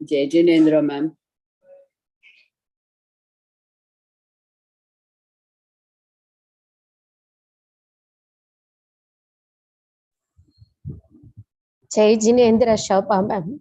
Jai Jinendra, ma'am. Jai Jinendra Shobha, ma'am.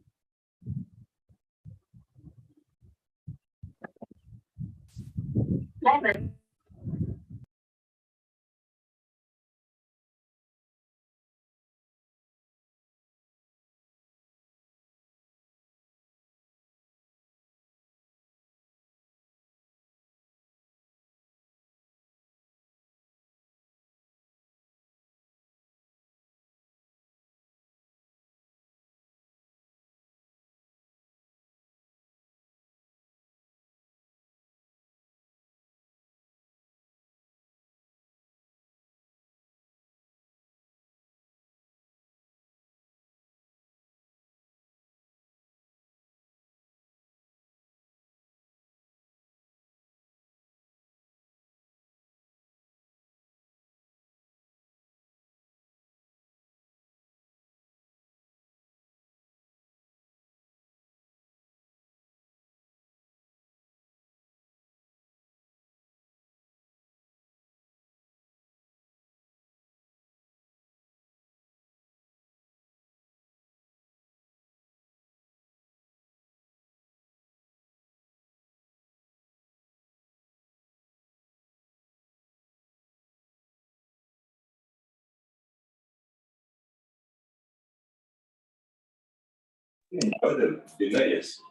Yes.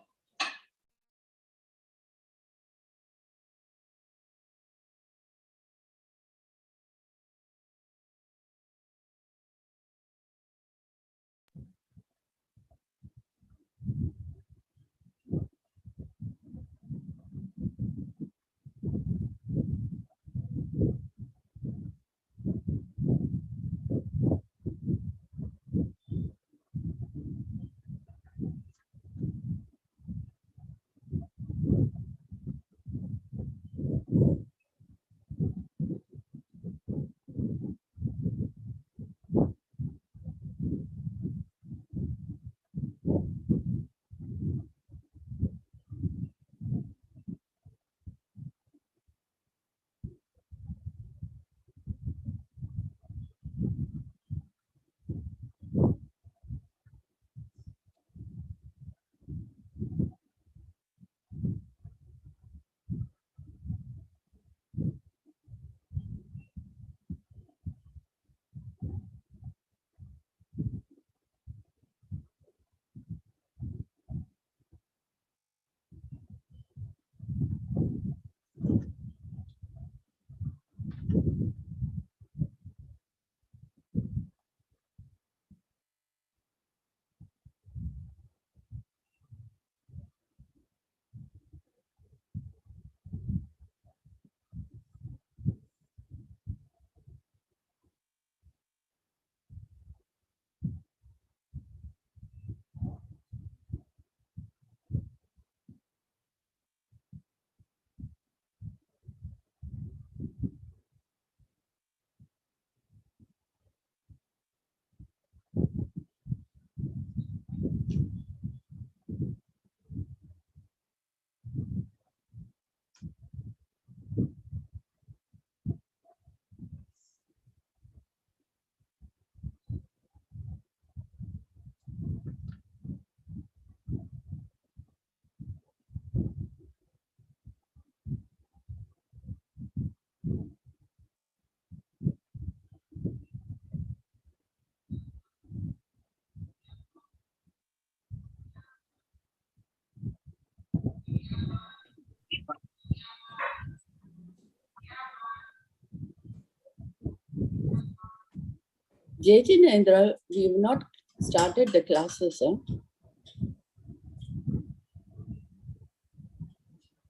Jai Jinendra, we've not started the classes, huh?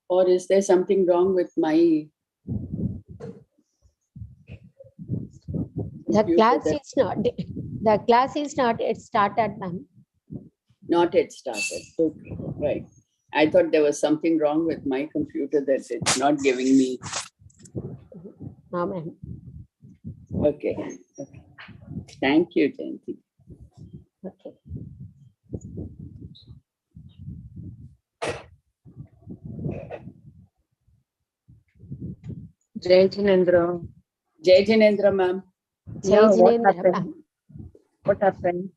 Or is there something wrong with my The computer class that- is not. The class is not yet started, ma'am. Not yet started? Okay, right. I thought there was something wrong with my computer that it's not giving me. No, ma'am. Okay. Okay. Thank you, Jayanti. Okay. Jai Jinendra. Jai Jinendra, ma'am. Jai Yeah, what Jinendra, happened? ma'am. What happened?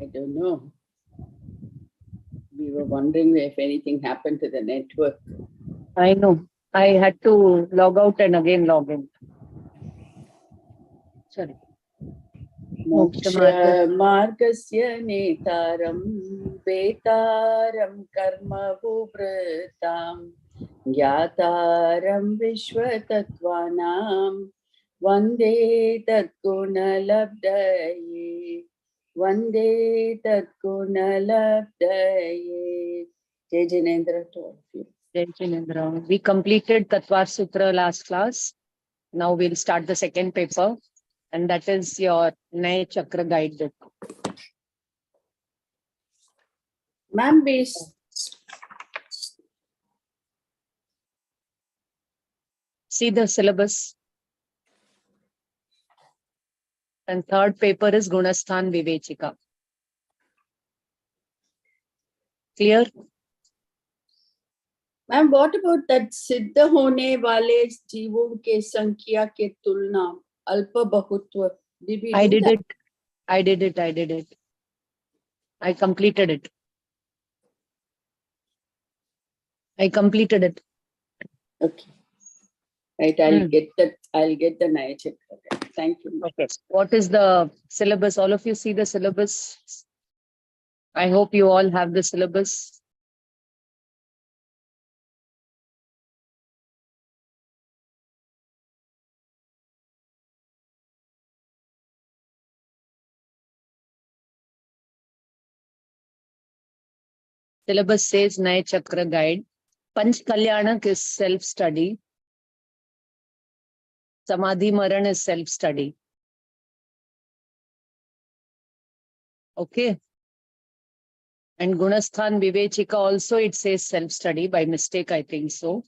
I don't know. We were wondering if anything happened to the network. I know. I had to log out and again log in. Sorry. Moksha margasya netaram vetaram karma bhuvritam gyataram vishwatattvanam vande tatgunalabdaye vande tatgunalabdaye. Jai Jinendra to all of you. Jai Jinendra. We completed Tattva Sutra last class. Now we'll start the second paper, and that is your Naya Chakra guidebook. Ma'am, See the syllabus. And third paper is Gunasthan Vivechika. Clear? Ma'am what about that सिद्ध होने वाले जीवों के संख्या के तुलना अल्प बहुत्व? I did it. I did it. I completed it. Okay. Right, I'll get the Naya Chakra. Thank you. Okay. What is the syllabus? All of you see the syllabus? I hope you all have the syllabus. Syllabus says Naya Chakra guide. Panch Kalyanak is self-study. Samadhi Maran is self-study. Okay. And Gunasthan Vivechika also it says self-study. By mistake, I think so.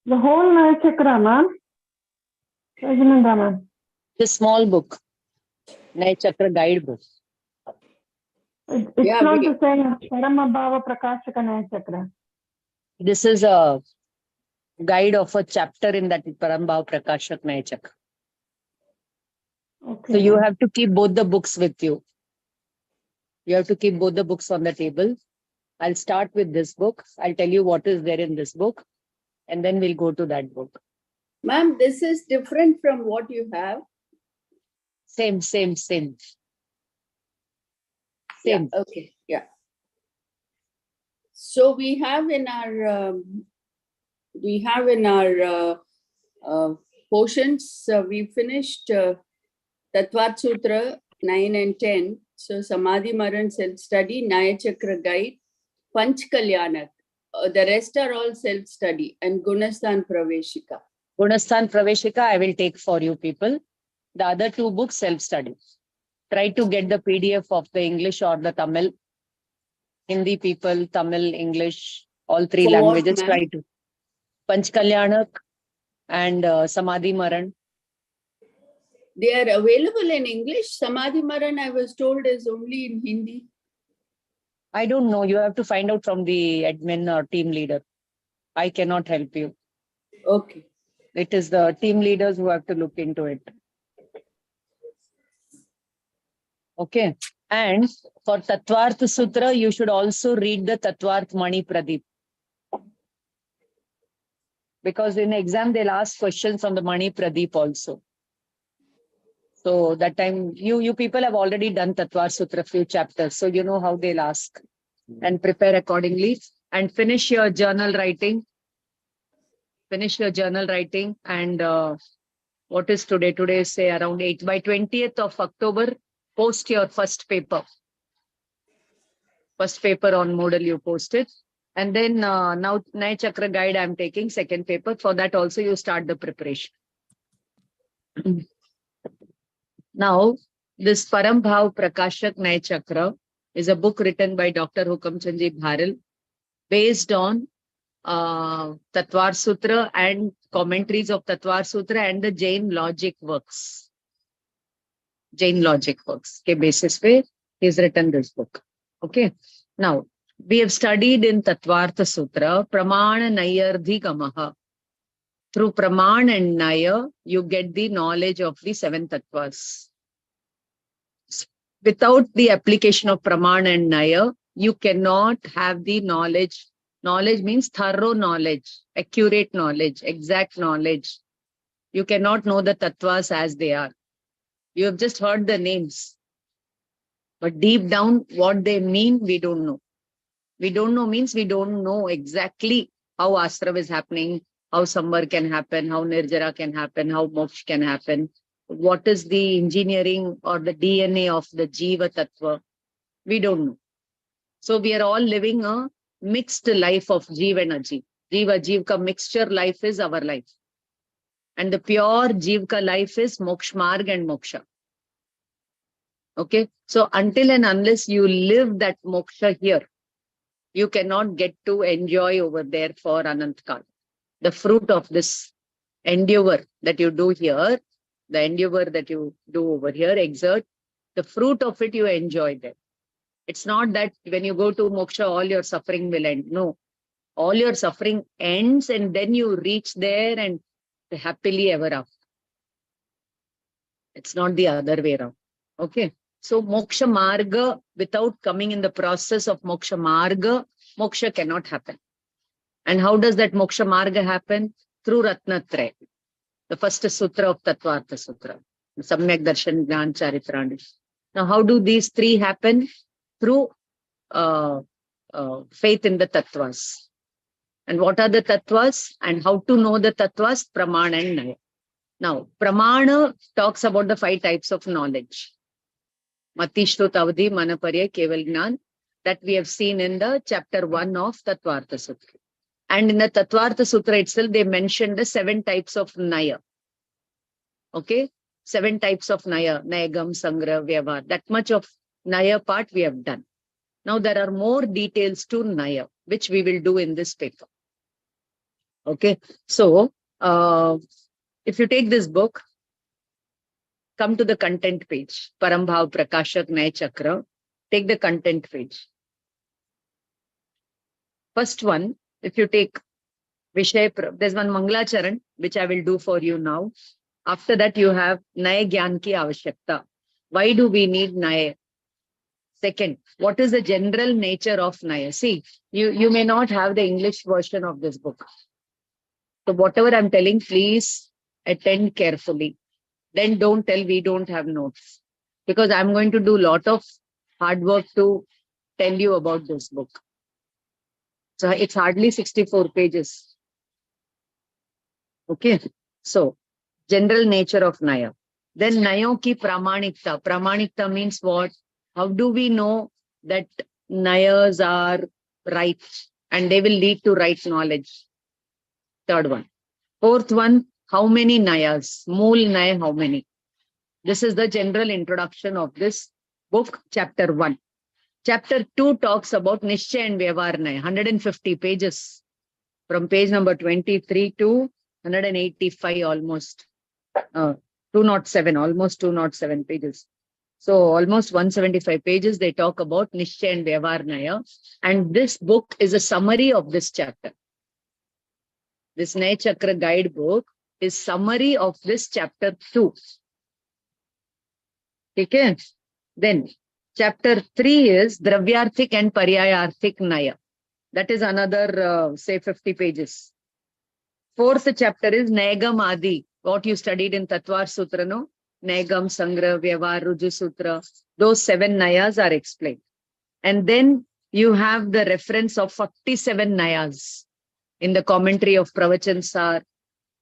The whole Naya Chakra, ma'am. Rajinandra, ma'am. The small book. Naya Chakra guide book. It's Yeah, not the same Paramabhava Prakashaka Naya Chakra. This is a guide of a chapter in that Parambhav Prakashak Naya Chakra. Okay. So you have to keep both the books with you. You have to keep both the books on the table. I'll start with this book. I'll tell you what is there in this book, and then we'll go to that book. Ma'am, this is different from what you have. Same. Yeah, okay, yeah. So we have in our portions, we finished Tattva Sutra 9 and 10. So Samadhi Maran self-study, Naya Chakra guide, Panch Kalyanak. The rest are all self-study, and Gunasthan Praveshika. Gunasthan Praveshika, I will take for you people. The other two books, self-study. Try to get the PDF of the English or the Tamil. Hindi people, Tamil, English, all three For what, languages. ma'am? Try to. Panch Kalyanak and Samadhi Maran. They are available in English. Samadhi Maran, I was told, is only in Hindi. I don't know. You have to find out from the admin or team leader. I cannot help you. Okay. It is the team leaders who have to look into it. Okay. And for Tattvarth Sutra, you should also read the Tattvarth Mani Pradeep. Because in exam, they'll ask questions on the Mani Pradeep also. So that time, you people have already done Tattvarth Sutra few chapters. So you know how they'll ask and prepare accordingly. And finish your journal writing. And what is today? Today is say around 8. By 20th of October, post your first paper. First paper on Moodle you posted. And then now Naya Chakra guide I'm taking second paper. For that also you start the preparation. Now, this Parambhav Prakashak Naya Chakra is a book written by Dr. Hukamchandji Bharal based on Tatvar Sutra and commentaries of Tatvar Sutra and the Jain logic works. Jain logic works. Okay, basis pe he's written this book. Okay. Now, we have studied in Tatvartha Sutra, Pramana Nayardhi Gamaha. Through Praman and Naya, you get the knowledge of the seven Tattvas. Without the application of Praman and Naya, you cannot have the knowledge. Knowledge means thorough knowledge, accurate knowledge, exact knowledge. You cannot know the Tattvas as they are. You have just heard the names. But deep down, what they mean, we don't know. We don't know means we don't know exactly how Asrav is happening, how Samvar can happen, how Nirjara can happen, how Moksha can happen. What is the engineering or the DNA of the Jiva Tattva? We don't know. So we are all living a mixed life of Jiva and Ajiv. Jiva, Jiv ka mixture life is our life. And the pure Jiv ka life is Moksha Marg and Moksha. Okay. So until and unless you live that Moksha here, you cannot get to enjoy over there for Anantkal. The fruit of this endeavor that you do here, the endeavor that you do over here, exert, the fruit of it you enjoy there. It's not that when you go to Moksha, all your suffering will end. No. All your suffering ends and then you reach there and happily ever after. It's not the other way around. Okay. So Moksha Marga, without coming in the process of Moksha Marga, Moksha cannot happen. And how does that Moksha Marga happen? Through Ratnatraya. The first sutra of Tattvartha Sutra. Samyak Darshan Gyan Charitrani. Now how do these three happen? Through faith in the Tattvas. And what are the Tattvas? And how to know the Tattvas? Pramana and Naya. Now, Pramana talks about the 5 types of knowledge. Matishto Tavdi, Manaparya, Keval Gnan, that we have seen in the chapter 1 of Tattvartha Sutra. And in the Tattvartha Sutra itself, they mentioned the 7 types of Naya. Okay? 7 types of Naya. Nayagam, Sangra, Vyavahar. That much of Naya part we have done. Now there are more details to Naya, which we will do in this paper. Okay? So, if you take this book, come to the content page, Parambhav Prakashak Naya Chakra, take the content page. First one, if you take Vishay, there's one Mangalacharan, which I will do for you now. After that, you have Naya Gyan Ki Avashyakta. Why do we need Naya? Second, what is the general nature of Naya? See, you may not have the English version of this book. So whatever I'm telling, please attend carefully. Then don't tell we don't have notes. Because I'm going to do a lot of hard work to tell you about this book. So it's hardly 64 pages. Okay. So, general nature of Naya. Then Nayo ki Pramanikta. Pramanikta means what? How do we know that Nayas are right and they will lead to right knowledge? Third one. Fourth one, how many Nayas? Mool Naya, how many? This is the general introduction of this book, chapter 1. Chapter 2 talks about Nishchay and Vyavahar Naya, 150 pages. From page number 23 to 185 almost. 207, almost 207 pages. So almost 175 pages, they talk about Nishchay and Vyavahar Naya. And this book is a summary of this chapter. This Naya Chakra guidebook is summary of this chapter 2. Okay. Then chapter 3 is Dravyarthik and Paryayarthik Naya. That is another, say 50 pages. Fourth chapter is Nayagam Adi, what you studied in Tattvar Sutra, no? Nayagam, Sangra, Vyavahar, Ruju Sutra. Those 7 Nayas are explained. And then you have the reference of 47 Nayas in the commentary of Pravachan Sar.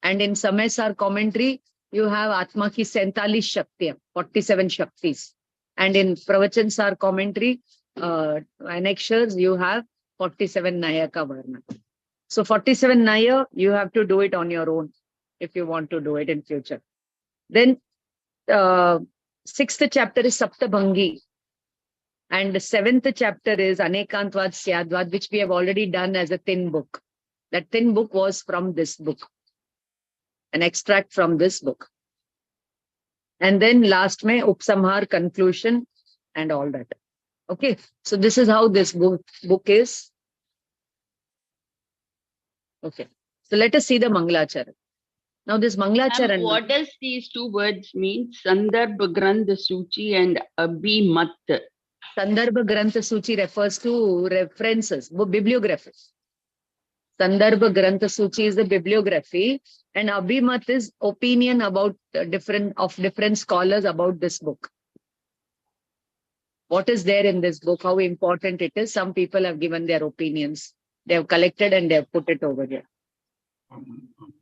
And in Samay Sar commentary, you have Atma ki 47 Shaktiyam, 47 Shaktis. And in Pravachan Sar commentary, annexures, you have 47 Naya ka Varna. So 47 Naya, you have to do it on your own if you want to do it in future. Then Sixth chapter is Saptabhangi. And the seventh chapter is Anekantvad Syadvad, which we have already done as a thin book. That thin book was from this book. An extract from this book. And then last May, Upsamhar, conclusion, and all that. Okay. So this is how this book is. Okay. So let us see the Mangalacharan. Now this Mangalacharan. What does these two words mean? Sandarbh Granth Suchi and Abhimat. Sandarbha Grantha Suchi refers to references, bibliography. Sandarbha Grantha Suchi is the bibliography, and Abhimat is opinion about different scholars about this book. What is there in this book? How important it is? Some people have given their opinions. They have collected and they have put it over here.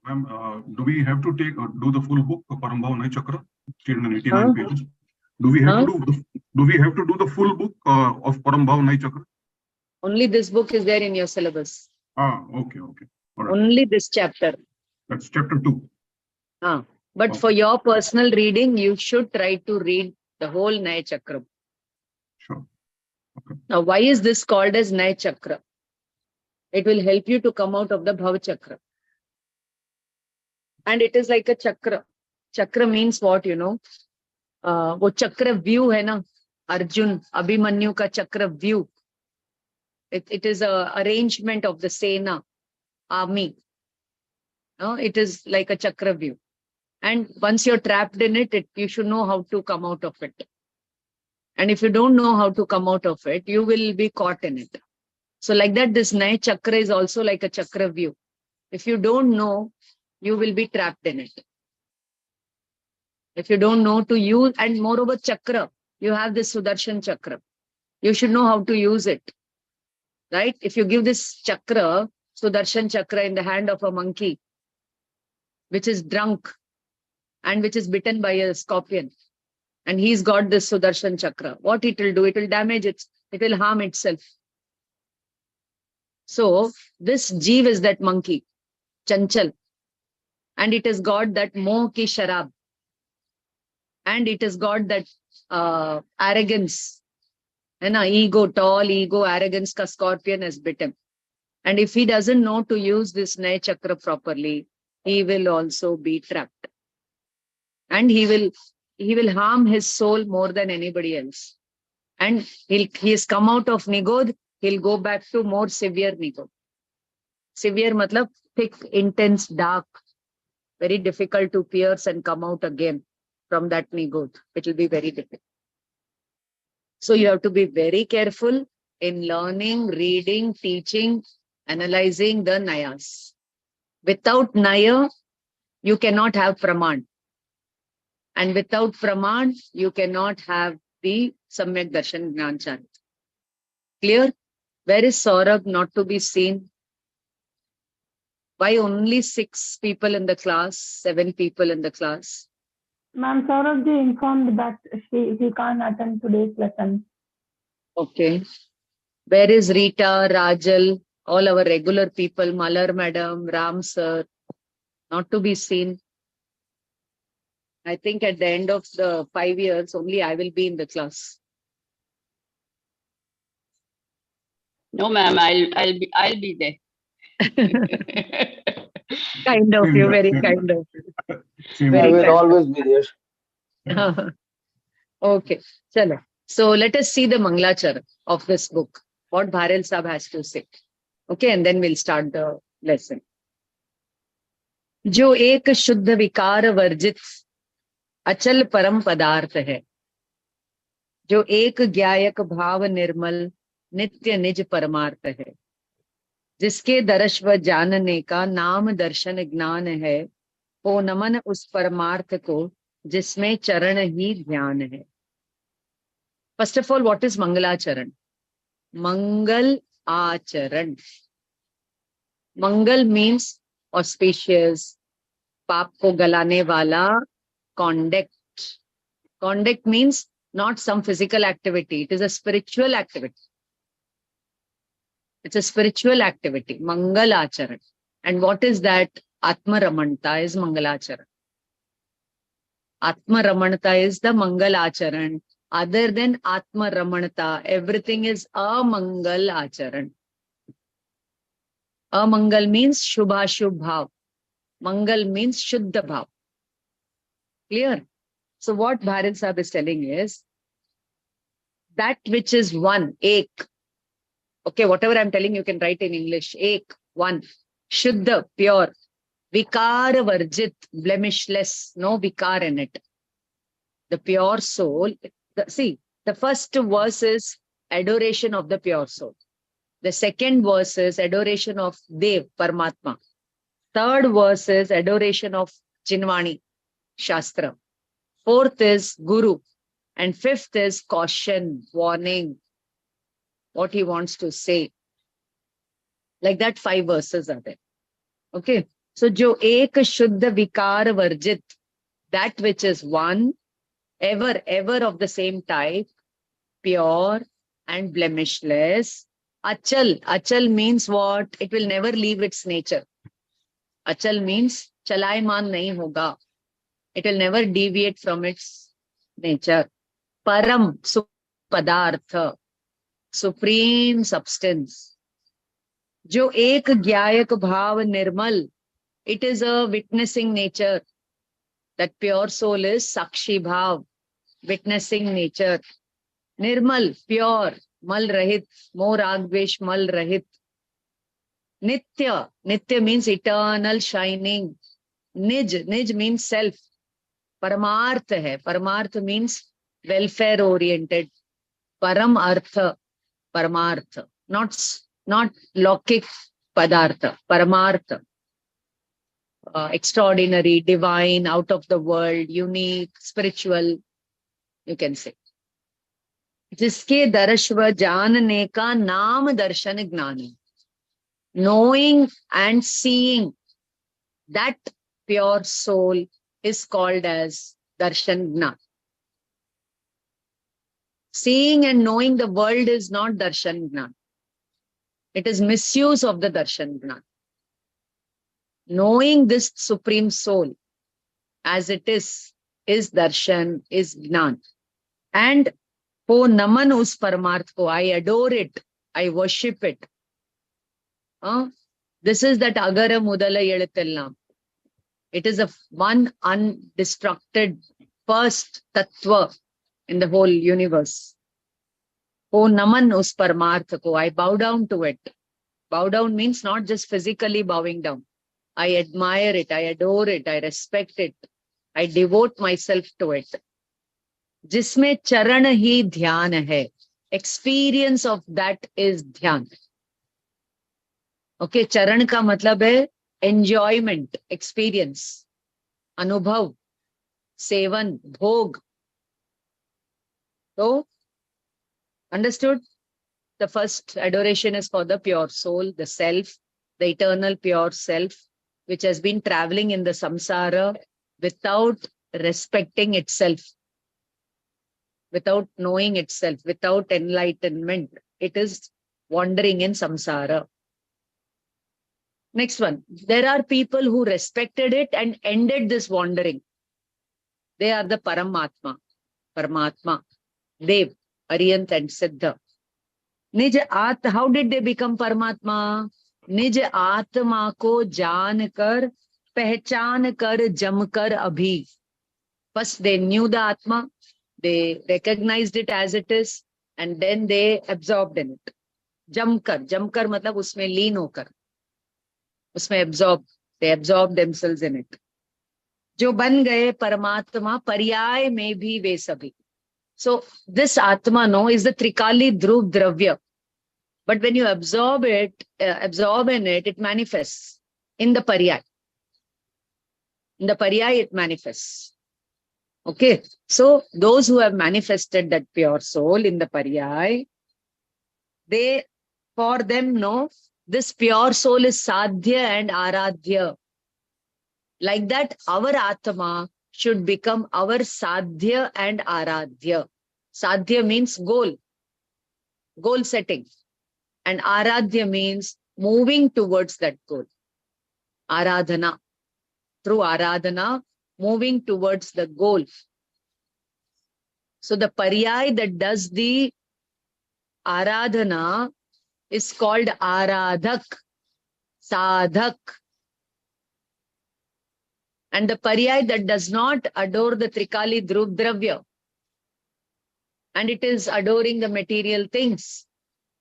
Ma'am, do we have to do the full book, Parambhav Naya Chakra, 389 pages? Do we have to do the full book of Parambhav Naya Chakra? Only this book is there in your syllabus. Okay. All right. Only this chapter. That's chapter 2. But Okay. for your personal reading, you should try to read the whole Naya Chakra. Sure. Now, why is this called as Naya Chakra? It will help you to come out of the Bhava Chakra. And it is like a chakra. Chakra means what, you know? वो चक्र view है ना, अर्जुन अभिमन्यु का चक्र view. It is a arrangement of the Sena army. It is like a chakra view. And once you're trapped in it, you should know how to come out of it. And if you don't know how to come out of it, you will be caught in it. So like that, this Naya Chakra is also like a chakra view. If you don't know, you will be trapped in it. If you don't know to use, and moreover chakra, you have this Sudarshan Chakra. You should know how to use it. Right? If you give this chakra, Sudarshan Chakra, in the hand of a monkey, which is drunk and which is bitten by a scorpion, and he's got this Sudarshan Chakra, what it will do? It will damage it. It will harm itself. So this Jeev is that monkey, Chanchal, and it has got that Moh ki Sharab, and it has got that arrogance, ego, tall ego, arrogance ka scorpion has bitten. And if he doesn't know to use this Naya Chakra properly, he will also be trapped. And he will harm his soul more than anybody else. And he has come out of Nigodh, he'll go back to more severe Nigodh. Severe matlab thick, intense, dark, very difficult to pierce and come out again from that Nigodh. It will be very difficult. So you have to be very careful in learning, reading, teaching, analyzing the Nayas. Without Naya, you cannot have Praman. And without Praman, you cannot have the Samyak Darshan Jnana Charita. Clear? Where is Saurabh not to be seen? Why only 6 people in the class, 7 people in the class? Ma'am, Saurabh ji informed that he can't attend today's lesson. Okay. Where is Rita, Rajal, all our regular people, Malar Madam, Ram Sir, not to be seen? I think at the end of the 5 years, only I will be in the class. No, ma'am, I'll be there. Kind of Same you, here, very same kind here. of you. Same Very I here. will kind. always be there. Okay, chalo. So let us see the Mangalachara of this book, what Bharel Sahab has to say. Okay, and then we'll start the lesson. जो एक शुद्ध विकार वर्जित अचल परम पदार्थ है, जो एक ज्ञायक भाव निर्मल नित्य निज परमार्थ है, जिसके दर्श व जानने का नाम दर्शन ज्ञान है, हो नमन उस परमार्थ को जिसमें चरण ही ध्यान है. First of all, what is Mangalacharan? Mangal Acharan. Mangal means auspicious, पाप को गलाने वाला, conduct. Conduct means not some physical activity. It is a spiritual activity. It's a spiritual activity. Mangalacharan. And what is that? Atma Ramanta is Mangalacharan. Atma Ramanata is the Mangal Acharan. Other than Atma Ramanata, everything is a Mangal Acharan. A Mangal means Shubha Shubhav. Mangal means Shuddha Bhav. Clear? So what Bharat Sahib is telling is, that which is one, ek. Okay, whatever I'm telling you can write in English. Ek, one. Shuddha, pure. Vikar varjit, blemishless. No vikar in it. The pure soul. See, the first verse is adoration of the pure soul. The second verse is adoration of Dev, Paramatma. Third verse is adoration of Chinvani, Shastra. Fourth is Guru. And fifth is caution, warning, what he wants to say. Like that, 5 verses are there. Okay. So, jo ek shuddha vikar varjit, that which is one, ever of the same type, pure and blemishless. Achal. Achal means what? It will never leave its nature. Achal means chalayman nahi hoga. It will never deviate from its nature. Param, padartha, supreme substance. Jo ek gyayak bhav nirmal, it is a witnessing nature. That pure soul is sakshi bhav, witnessing nature. Nirmal, pure, mal rahit, moh rag dvesh mal rahit. Nitya, nitya means eternal, shining. Nij, nij means self. Paramartha hai, paramartha means welfare oriented. Param artha, paramartha, not lokik padartha, paramartha. Extraordinary, divine, out of the world, unique, spiritual, you can say. Jiske darashva janne ka naam darshan gnani. Knowing and seeing that pure soul is called as darshan gnan. Seeing and knowing the world is not darshan gnan. It is misuse of the darshan gnan. Knowing this supreme soul as it is darshan, is gnan. And ho naman us paramarth ko, I adore it, I worship it. This is that agara mudala eluttellam. It is a one undestructed first tattva in the whole universe. Oh, naman us paramartha ko, I bow down to it. Bow down means not just physically bowing down. I admire it, I adore it, I respect it. I devote myself to it. Jisme charan hi dhyan hai. Experience of that is dhyan. Okay, charan ka matlab hai enjoyment, experience, anubhav, sevan, bhog. So, understood? The first adoration is for the pure soul, the self, the eternal pure self, which has been traveling in the samsara without respecting itself, without knowing itself, without enlightenment. It is wandering in samsara. Next one. There are people who respected it and ended this wandering. They are the Paramatma, Dev, Ariyant and Siddha. Nij Atma, how did they become Paramatma? Nij Atma ko jaan kar, pehchan kar, jam kar abhi. First they knew the Atma, they recognized it as it is, and then they absorbed in it. Jamkar matlab usme leen hokar. Usme absorb, they absorb themselves in it. Jo ban gaye Paramatma, paryay mein bhi ve sabhi. So this Atma is the Trikali Dhruv Dravya. But when you absorb in it, it manifests in the paryay. In the paryay, it manifests. Okay. So those who have manifested that pure soul in the paryay, for them, this pure soul is sadhya and aradhya. Like that, our Atma should become our sadhya and aradhya. Sadhya means goal setting. And aradhya means moving towards that goal. Aradhana. Through aradhana, moving towards the goal. So the paryay that does the aradhana is called aradhak, sadhak. And the paryay that does not adore the Trikali Dravya, and it is adoring the material things,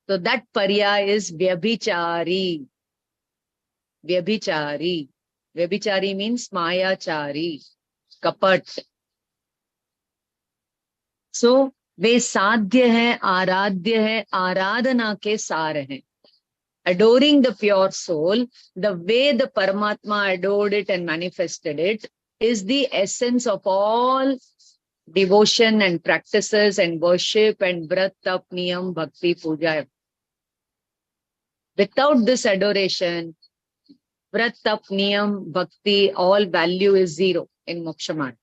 so that paryay is vyabhichari. Vyabhichari. Vyabhichari means mayachari, kapat. So वे साध्य है, आराध्य है, आराधना के सार हैं. Adoring the pure soul, the way the Paramatma adored it and manifested it, is the essence of all devotion and practices and worship and vrat, tap, niyam, bhakti, puja. Without this adoration, vrat, tap, niyam, bhakti, all value is zero in Moksha Marg.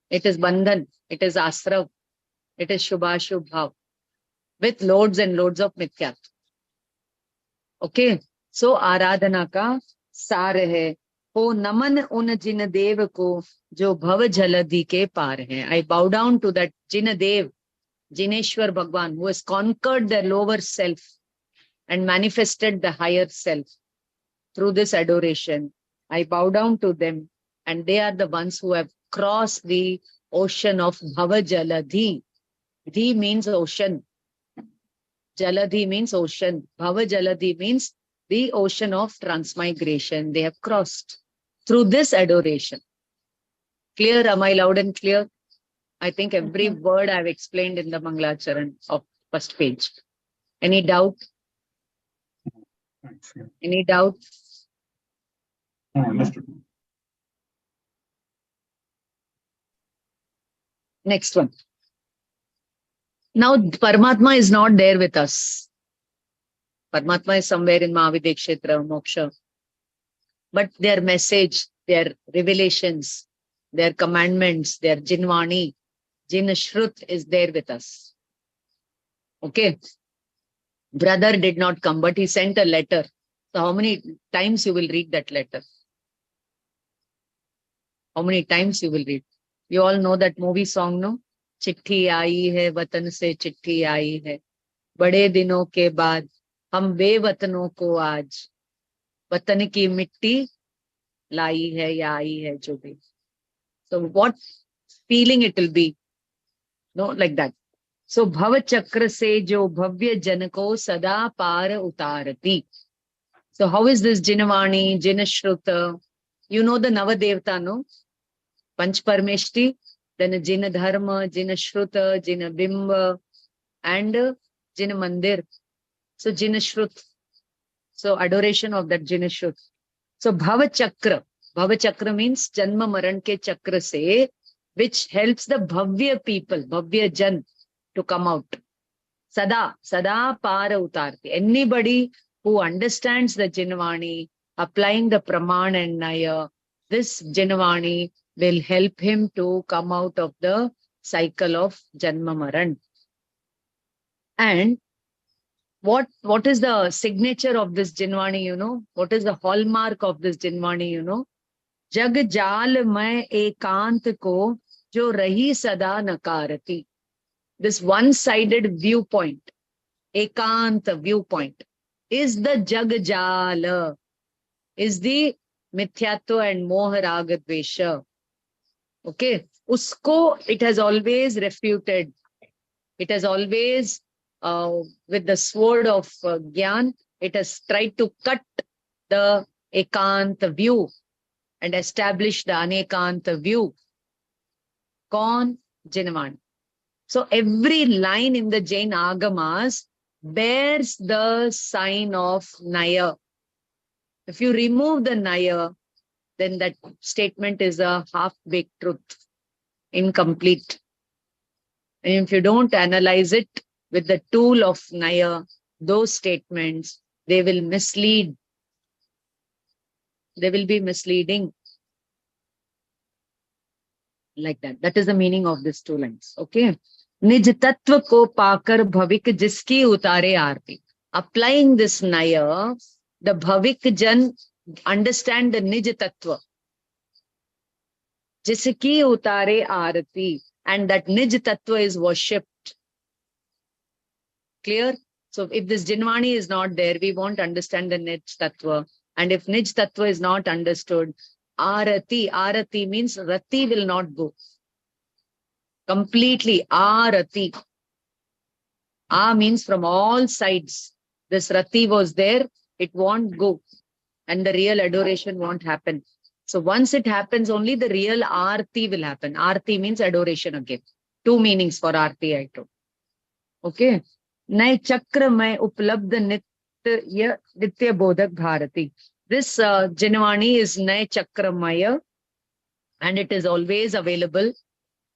It is bandhan, it is asrav, it is shubha-shubh bhav, with loads and loads of mithyat. Okay, so आराधना का सार है, हो नमन उन जिन देव को जो भव जलधि के पार है. I bow down to that Jin Dev, Jineshwar Bhagwan, who has conquered the lower self and manifested the higher self through this adoration. I bow down to them, and they are the ones who have crossed the ocean of Bhava Jaladhi. Dhi means ocean. Jaladhi means ocean. Bhava Jaladhi means the ocean of transmigration. They have crossed through this adoration. Clear? Am I loud and clear? I think every word I've explained in the Mangalacharan of first page. Any doubt? Thanks. Yeah. Any doubt? No, understood. Next one. Now, Paramatma is not there with us. Paramatma is somewhere in Mahavidya Kshetra, Moksha. But their message, their revelations, their commandments, their Jinvani, Jinashrut is there with us. Okay. Brother did not come, but he sent a letter. So how many times you will read that letter? How many times you will read? You all know that movie song, no? चिट्ठी आई है वतन से चिट्ठी आई है, बड़े दिनों के बाद हम बेवतनों को आज वतन की मिट्टी लाई है या आई है जो भी. So what feeling it will be? No, like that. So भव चक्र से जो भव्य जन को सदा पार उतारती. So how is this Jinavani, Jinashruta? You know the Navadevta, no? Panch Parmeshti. Then Jina Dharma, Jina Shruta, Jina Bimba, and Jina Mandir. So Jina Shrut. So adoration of that Jina Shrut. So Bhava Chakra means Janma Maran ke Chakra se, which helps the Bhavya people, Bhavya Jan, to come out. Sada para utarti. Anybody who understands the Jinvani, applying the Praman and Naya, this Jinvani will help him to come out of the cycle of Janma Maran. And what is the signature of this Jinvani, you know? What is the hallmark of this Jinvani, you know? Jag jal mai ekant ko jo rahi sada nakarati. This one-sided viewpoint, ekant viewpoint, is the jag jala, is the mithyatva and moha raga dvesha. Okay, usko it has always refuted. It has always, with the sword of Gyan, it has tried to cut the ekanta view and establish the anekanta view. Kaun? Jinavani. So every line in the Jain Agamas bears the sign of Naya. If you remove the Naya, then that statement is a half-baked truth, incomplete. And if you don't analyze it with the tool of Naya, those statements, they will mislead. They will be misleading. Like that. That is the meaning of these two lines. Okay. Nij tattva ko paakar bhavik jiski utare aarti. Applying this Naya, the bhavik jan understand the Nij tattva. Jiski utare arati. And that Nij Tattva is worshipped. Clear? So if this Jinvani is not there, we won't understand the Nij Tattva. And if Nij Tattva is not understood, Arati means Rati will not go. Completely, Arati. Means from all sides. This Rati was there, it won't go. And the real adoration won't happen. So once it happens, only the real Arti will happen. Arti means adoration again. Two meanings for Arti, I told. Okay. Nai Chakra Mai Uplabdha Nitya Bodhak Bharati. This Jinvani is Nai Chakra Maya and it is always available.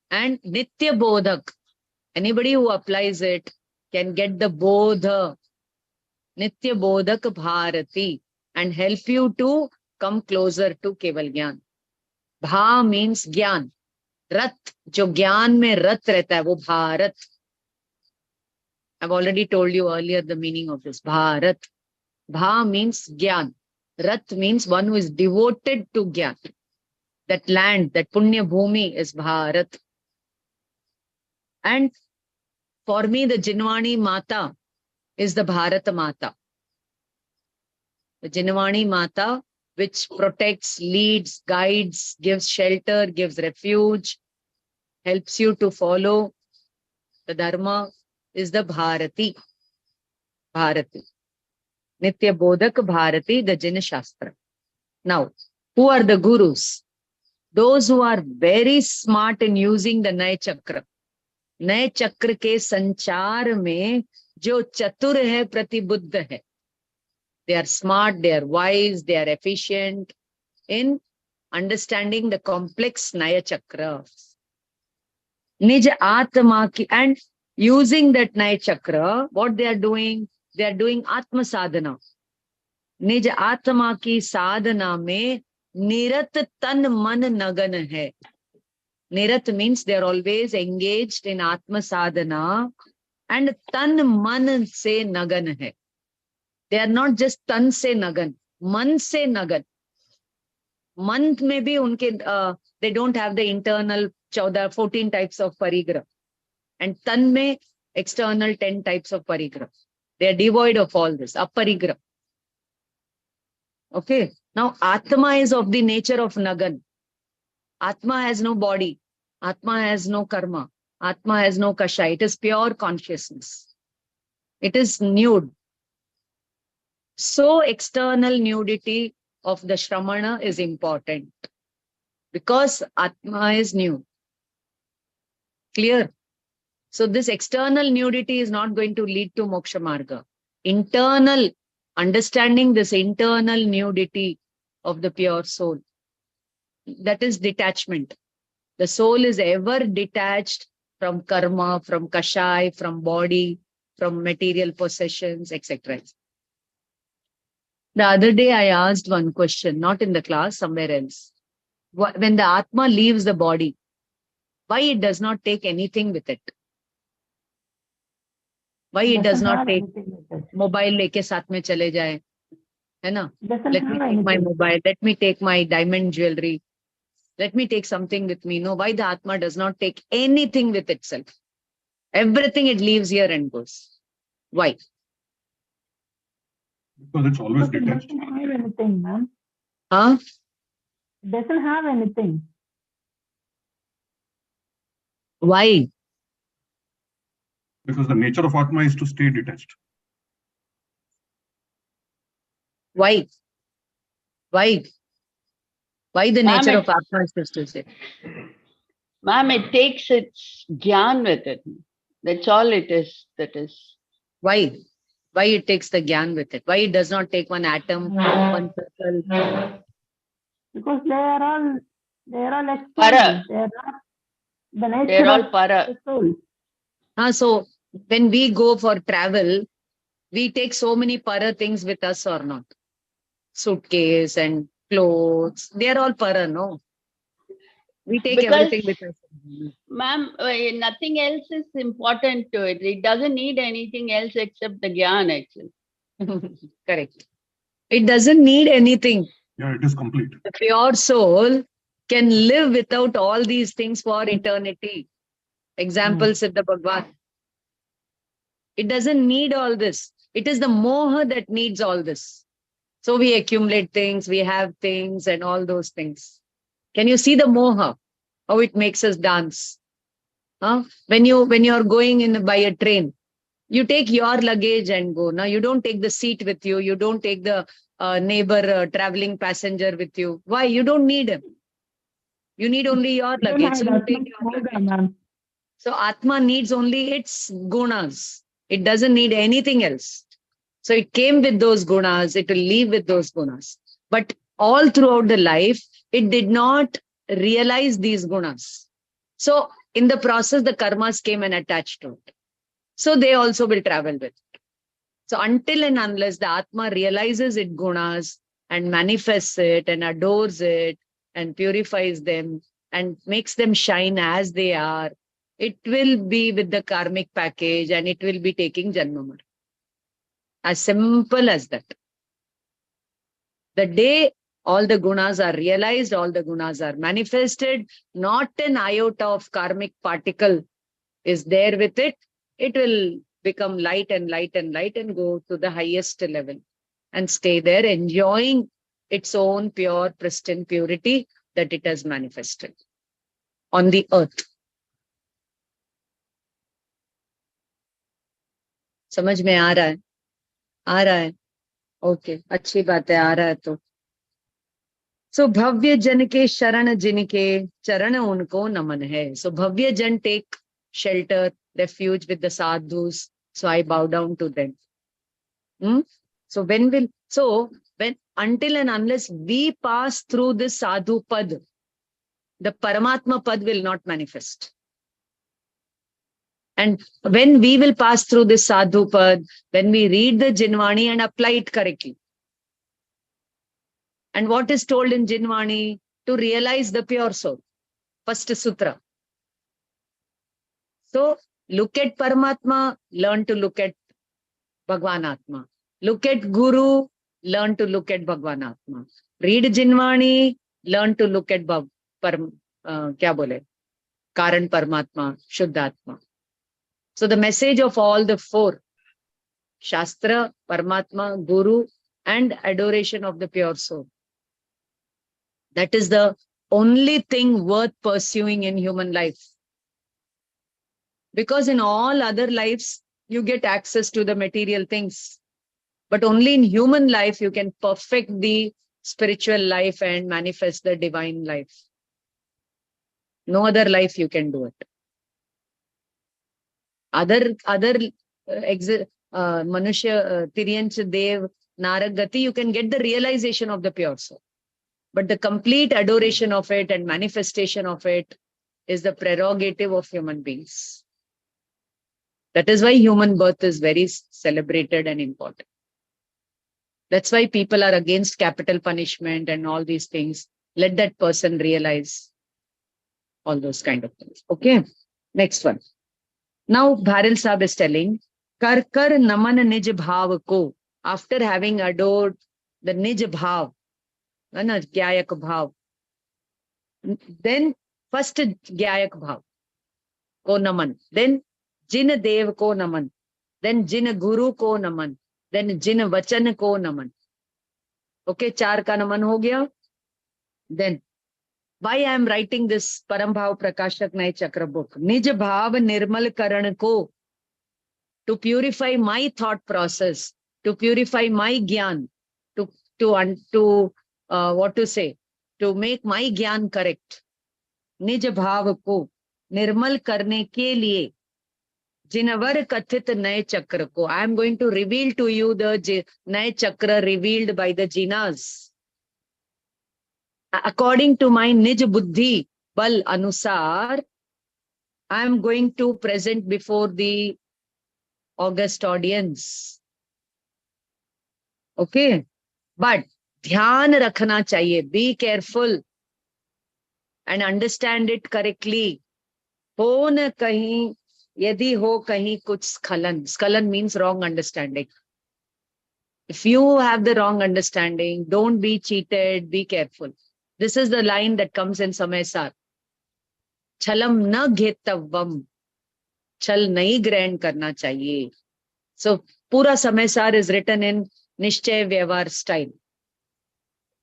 And Nitya Bodhak, anybody who applies it can get the Bodha, Nitya Bodhak Bharati, and help you to come closer to Keval Gyan. Bha means Gyan. Rat, jo Gyan mein Rat rehta hai, wo Bharat. I've already told you earlier the meaning of this. Bharat. Bha means Gyan. Rat means one who is devoted to Gyan. That land, that Punya Bhumi is Bharat. And for me, the Jinvani Mata is the Bharata Mata. The Jinvani Mata, which protects, leads, guides, gives shelter, gives refuge, helps you to follow the Dharma, is the Bharati. Bharati. Nitya Bodhak Bharati, the Jina Shastra. Now, who are the gurus? Those who are very smart in using the Naya Chakra. Naya Chakra ke sanchar mein jo chatur hai, pratibuddha hai. They are smart, they are wise, they are efficient in understanding the complex Naya Chakra. Nij Atma ki, and using that Naya Chakra, what they are doing? They are doing Atma Sadhana. Nij Atma ki sadhana mein nirat tan man nagan hai. Nirat means they are always engaged in Atma Sadhana and tan man se nagan hai. They are not just tan se nagan, man se nagan. Man mein bhi unke, they don't have the internal 14 types of parigrah. And tan mein external 10 types of parigrah. They are devoid of all this, aparigrah. Okay. Now, Atma is of the nature of nagan. Atma has no body. Atma has no karma. Atma has no kasha. It is pure consciousness. It is nude. So external nudity of the Shramana is important because Atma is nude. Clear? So this external nudity is not going to lead to Moksha Marga. Internal, understanding this internal nudity of the pure soul, that is detachment. The soul is ever detached from karma, from kashai, from body, from material possessions, etc. The other day I asked one question, not in the class, somewhere else. When the Atma leaves the body, why it does not take anything with it? Why it does not take mobile leke saath mein chale jaye? Hai na? Let me take my mobile, let me take my diamond jewelry, let me take something with me. No, why the Atma does not take anything with itself? Everything it leaves here and goes. Why? Because it's always It detached. doesn't have anything, ma'am. Huh? It doesn't have anything. Why? Because the nature of Atma is to stay detached. Why? Why? Why the Ma'am, nature of Atma is just to say? Ma'am, it takes its gyan with it. That's all it is. That is. Why? Why it takes the gyan with it? Why it does not take one atom, one circle? Because they are all external. Para. They are not the nature They're all of para. the soul. So when we go for travel, we take so many para things with us or not? Suitcase and clothes, they are all para, no? We take Because, everything with us. ma'am, nothing else is important to it. It doesn't need anything else except the gyan, actually. Correct. It doesn't need anything. Yeah, it is complete. The pure soul can live without all these things for eternity. Example, Siddha Bhagwan. It doesn't need all this. It is the moha that needs all this. So we accumulate things, we have things and all those things. Can you see the moha? How it makes us dance? Huh? When you're going by a train, you take your luggage and go. Now you don't take the seat with you. You don't take the neighbor traveling passenger with you. Why? You don't need him. You need only your luggage. So you take your luggage. So Atma needs only its gunas. It doesn't need anything else. So it came with those gunas. It will leave with those gunas. But all throughout the life, it did not realize these gunas. So in the process, the karmas came and attached to it. So they also will travel with it. So until and unless the Atma realizes its gunas and manifests it and adores it and purifies them and makes them shine as they are, it will be with the karmic package and it will be taking Janmamar. As simple as that. The day all the gunas are realized, all the gunas are manifested, not an iota of karmic particle is there with it, it will become light and light and light and go to the highest level and stay there enjoying its own pure, pristine purity that it has manifested on the earth. समझ में आ रहा है? आ रहा है? Okay, अच्छी बात है, आ रहा है तो. So भव्य जन के शरण जिनके चरण उनको नमन है. So भव्य जन take shelter, refuge with the sadhus. So I bow down to them. So when until and unless we pass through this sadhu pad, the Paramatma pad will not manifest. And when we will pass through this sadhu pad, when we read the Jinvani and apply it correctly. And what is told in Jinvani? To realize the pure soul. First sutra. So look at Paramatma, learn to look at Bhagwan Atma. Look at Guru, learn to look at Bhagwan Atma. Read Jinvani, learn to look at Karan Paramatma, Shuddhatma. So the message of all the four, Shastra, Paramatma, Guru, and adoration of the pure soul. That is the only thing worth pursuing in human life. Because in all other lives, you get access to the material things. But only in human life, you can perfect the spiritual life and manifest the divine life. No other life you can do it. Other Manushya, Tiryanch, Dev, Naragati, you can get the realization of the pure soul. But the complete adoration of it and manifestation of it is the prerogative of human beings. That is why human birth is very celebrated and important. That's why people are against capital punishment and all these things. Let that person realize all those kind of things. Okay, next one. Now Bharil Sahib is telling, Kar kar naman nij bhav ko, after having adored the nij bhav, Gyayak bhav, then first Gyayak bhav ko naman, then Jin Dev ko naman, then Jin Guru ko naman, then Jin Vachan ko naman. Okay, 4 ka naman ho gaya. Then, why I am writing this Parambhav Prakashak Naya Chakra book? Nij Bhav Nirmal Karan ko, to purify my thought process, to purify my Gyan, to make my Gyan correct. Nij Bhav ko Nirmal Karne ke liye, Jinavar Kathit Naya Chakra ko, I am going to reveal to you the Naya Chakra revealed by the Jinas. According to my Nij Buddhi Bal Anusar, I am going to present before the august audience. Okay, but dhyan rakhna chahiye, be careful and understand it correctly. Ho na kahin, yadi ho kahin kuch skhalan. Skhalan means wrong understanding. If you have the wrong understanding, don't be cheated, be careful. This is the line that comes in Samaysar. Chalam na ghetavvam. Chal nahi grant karna chahiye. So, pura Samaysar is written in Nishchay Vyavhar style.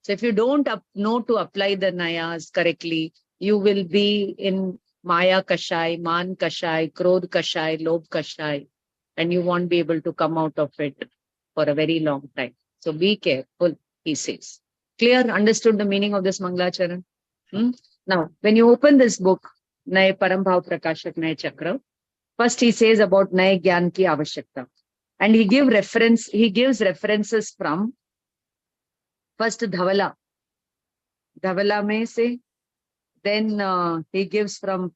So, if you don't know to apply the Nayas correctly, you will be in Maya Kashai, Man Kashai, Krodh Kashai, Lobh Kashai, and you won't be able to come out of it for a very long time. So, be careful, he says. Clear? Understood the meaning of this Mangalacharan? Now, when you open this book, Nay Parambhav Prakashak Nay Chakra, first he says about Nay Gyan Ki Avashyakta. And he gives references from first Dhavala. Dhavala mein se, then he gives from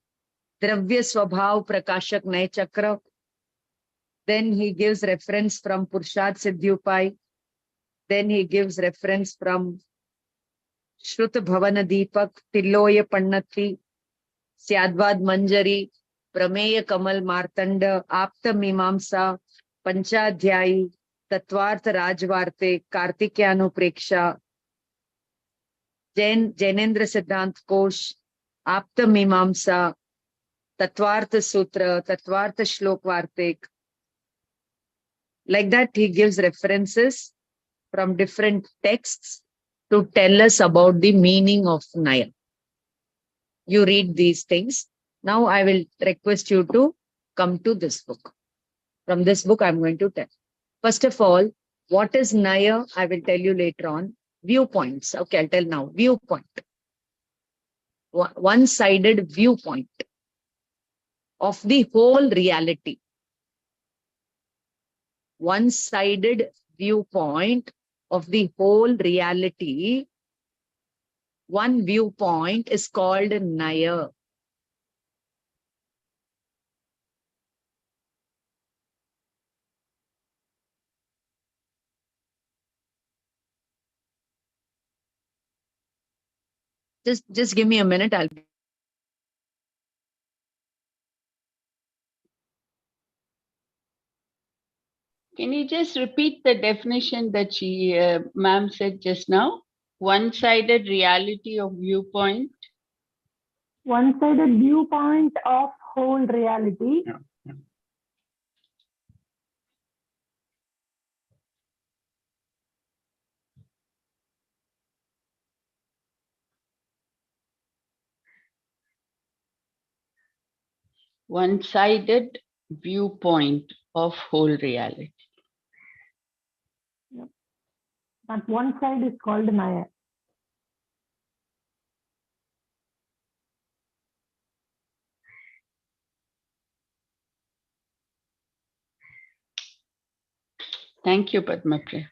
Dravya Swabhav Prakashak Nay Chakra. Then he gives reference from Purshat Siddhyupai. Then he gives reference from Shruta Bhavana Deepak, Tilloya Pannati, Syadvad Manjari, Prameya Kamal Martanda, Apta Mimamsa, Panchadhyayi, Tatvartha Rajvarte, Kartikeanu Preksha, Jainendra Siddhant Kosh, Apta Mimamsa, Tatvartha Sutra, Tatvartha Shlok Vartik. Like that, he gives references from different texts to tell us about the meaning of Naya. You read these things. Now I will request you to come to this book. From this book, I'm going to tell. First of all, what is Naya? I will tell you later on. Viewpoints. Okay, I'll tell now. Viewpoint. One-sided viewpoint of the whole reality. One-sided viewpoint of the whole reality. One viewpoint is called Naya. Just give me a minute. Can you just repeat the definition that she, ma'am said just now? One-sided reality of viewpoint. One-sided viewpoint of whole reality. Yeah. One-sided viewpoint of whole reality. That one side is called Naya. Thank you, Padmapriya.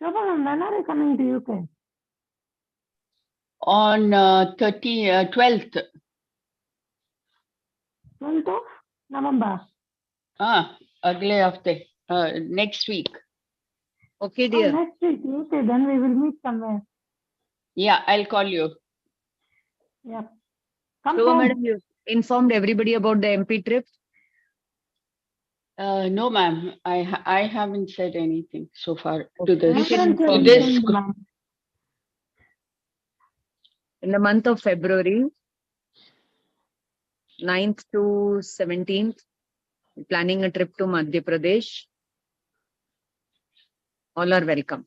Shobha, when are you coming to UK? On 12th. 12th of November. Agle hafte, next week. Okay, Oh, dear. next week. Okay, then we will meet somewhere. Yeah, I'll call you. Yeah. Come So, home. madam, you informed everybody about the MP trip? No, ma'am, I haven't said anything so far to Okay. this. You can Reference inform will this send, group. ma'am. In the month of February, 9th to 17th, planning a trip to Madhya Pradesh. All are welcome.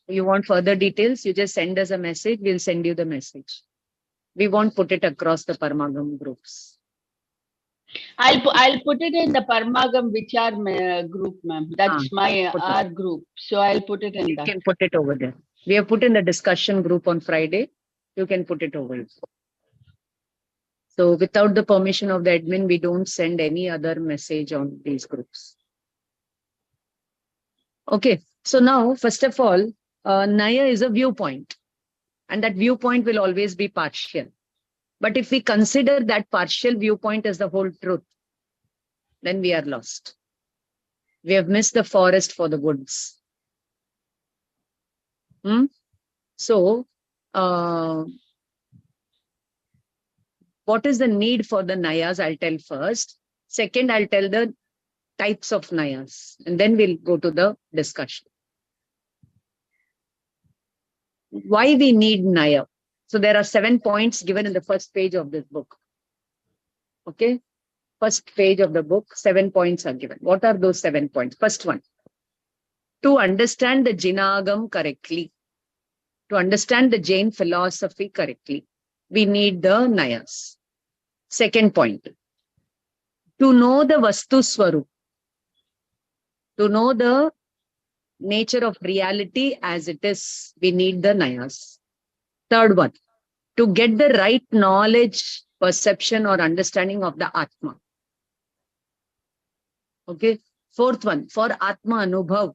You want further details, you just send us a message, we'll send you the message. We won't put it across the Parmagam groups. I'll put it in the Parmagam Vichar group, ma'am. That's our group. So I'll put it in You that. can put it over there. We have put in the discussion group on Friday. You can put it over. So without the permission of the admin, we don't send any other message on these groups. Okay. So now, first of all, Naya is a viewpoint. And that viewpoint will always be partial. But if we consider that partial viewpoint as the whole truth, then we are lost. We have missed the forest for the woods. So, what is the need for the Nayas? I'll tell first. Second, I'll tell the types of Nayas. And then we'll go to the discussion. why we need Naya. So there are 7 points given in the first page of this book. Okay. First page of the book, 7 points are given. What are those 7 points? First one, to understand the Jinagam correctly, to understand the Jain philosophy correctly, we need the Nayas. Second point, to know the Vastu Swarup, to know the nature of reality as it is, we need the Nayas. Third one, to get the right knowledge, perception or understanding of the Atma. Okay. Fourth one, for Atma Anubhav,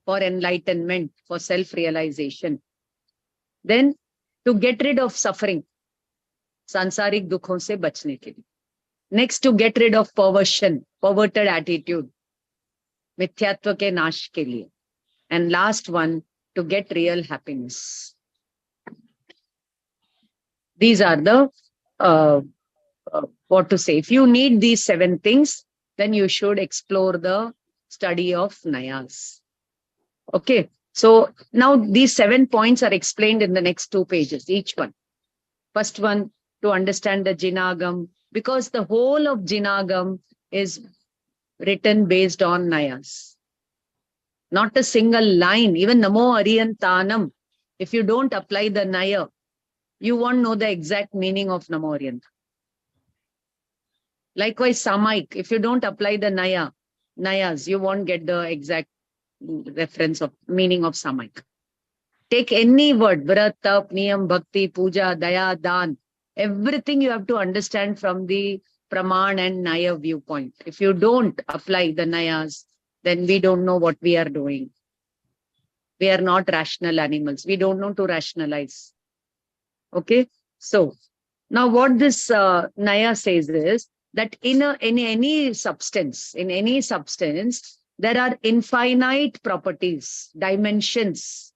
for enlightenment, for self-realization. Then to get rid of suffering, sansarik dukhon se bachne ke liye. Next, to get rid of perversion, perverted attitude, mithyatva ke nash ke liye. And last one, to get real happiness. These are the, what to say, if you need these 7 things, then you should explore the study of Nayas. Okay. So now these 7 points are explained in the next 2 pages, each one. First one, to understand the Jinagam, because the whole of Jinagam is written based on Nayas. Not a single line, even Namo Ariyantanam. If you don't apply the Naya, you won't know the exact meaning of Namo Ariyanta. Likewise, Samaik, if you don't apply the Nayas, you won't get the exact reference of meaning of Samaik. Take any word, Vrat, Tap, Niyam, Bhakti, Puja, Daya, Dan, everything you have to understand from the Praman and Naya viewpoint. If you don't apply the Nayas, then we don't know what we are doing. We are not rational animals. We don't know to rationalize. Okay. So now what this Naya says is that in any substance, there are infinite properties, dimensions.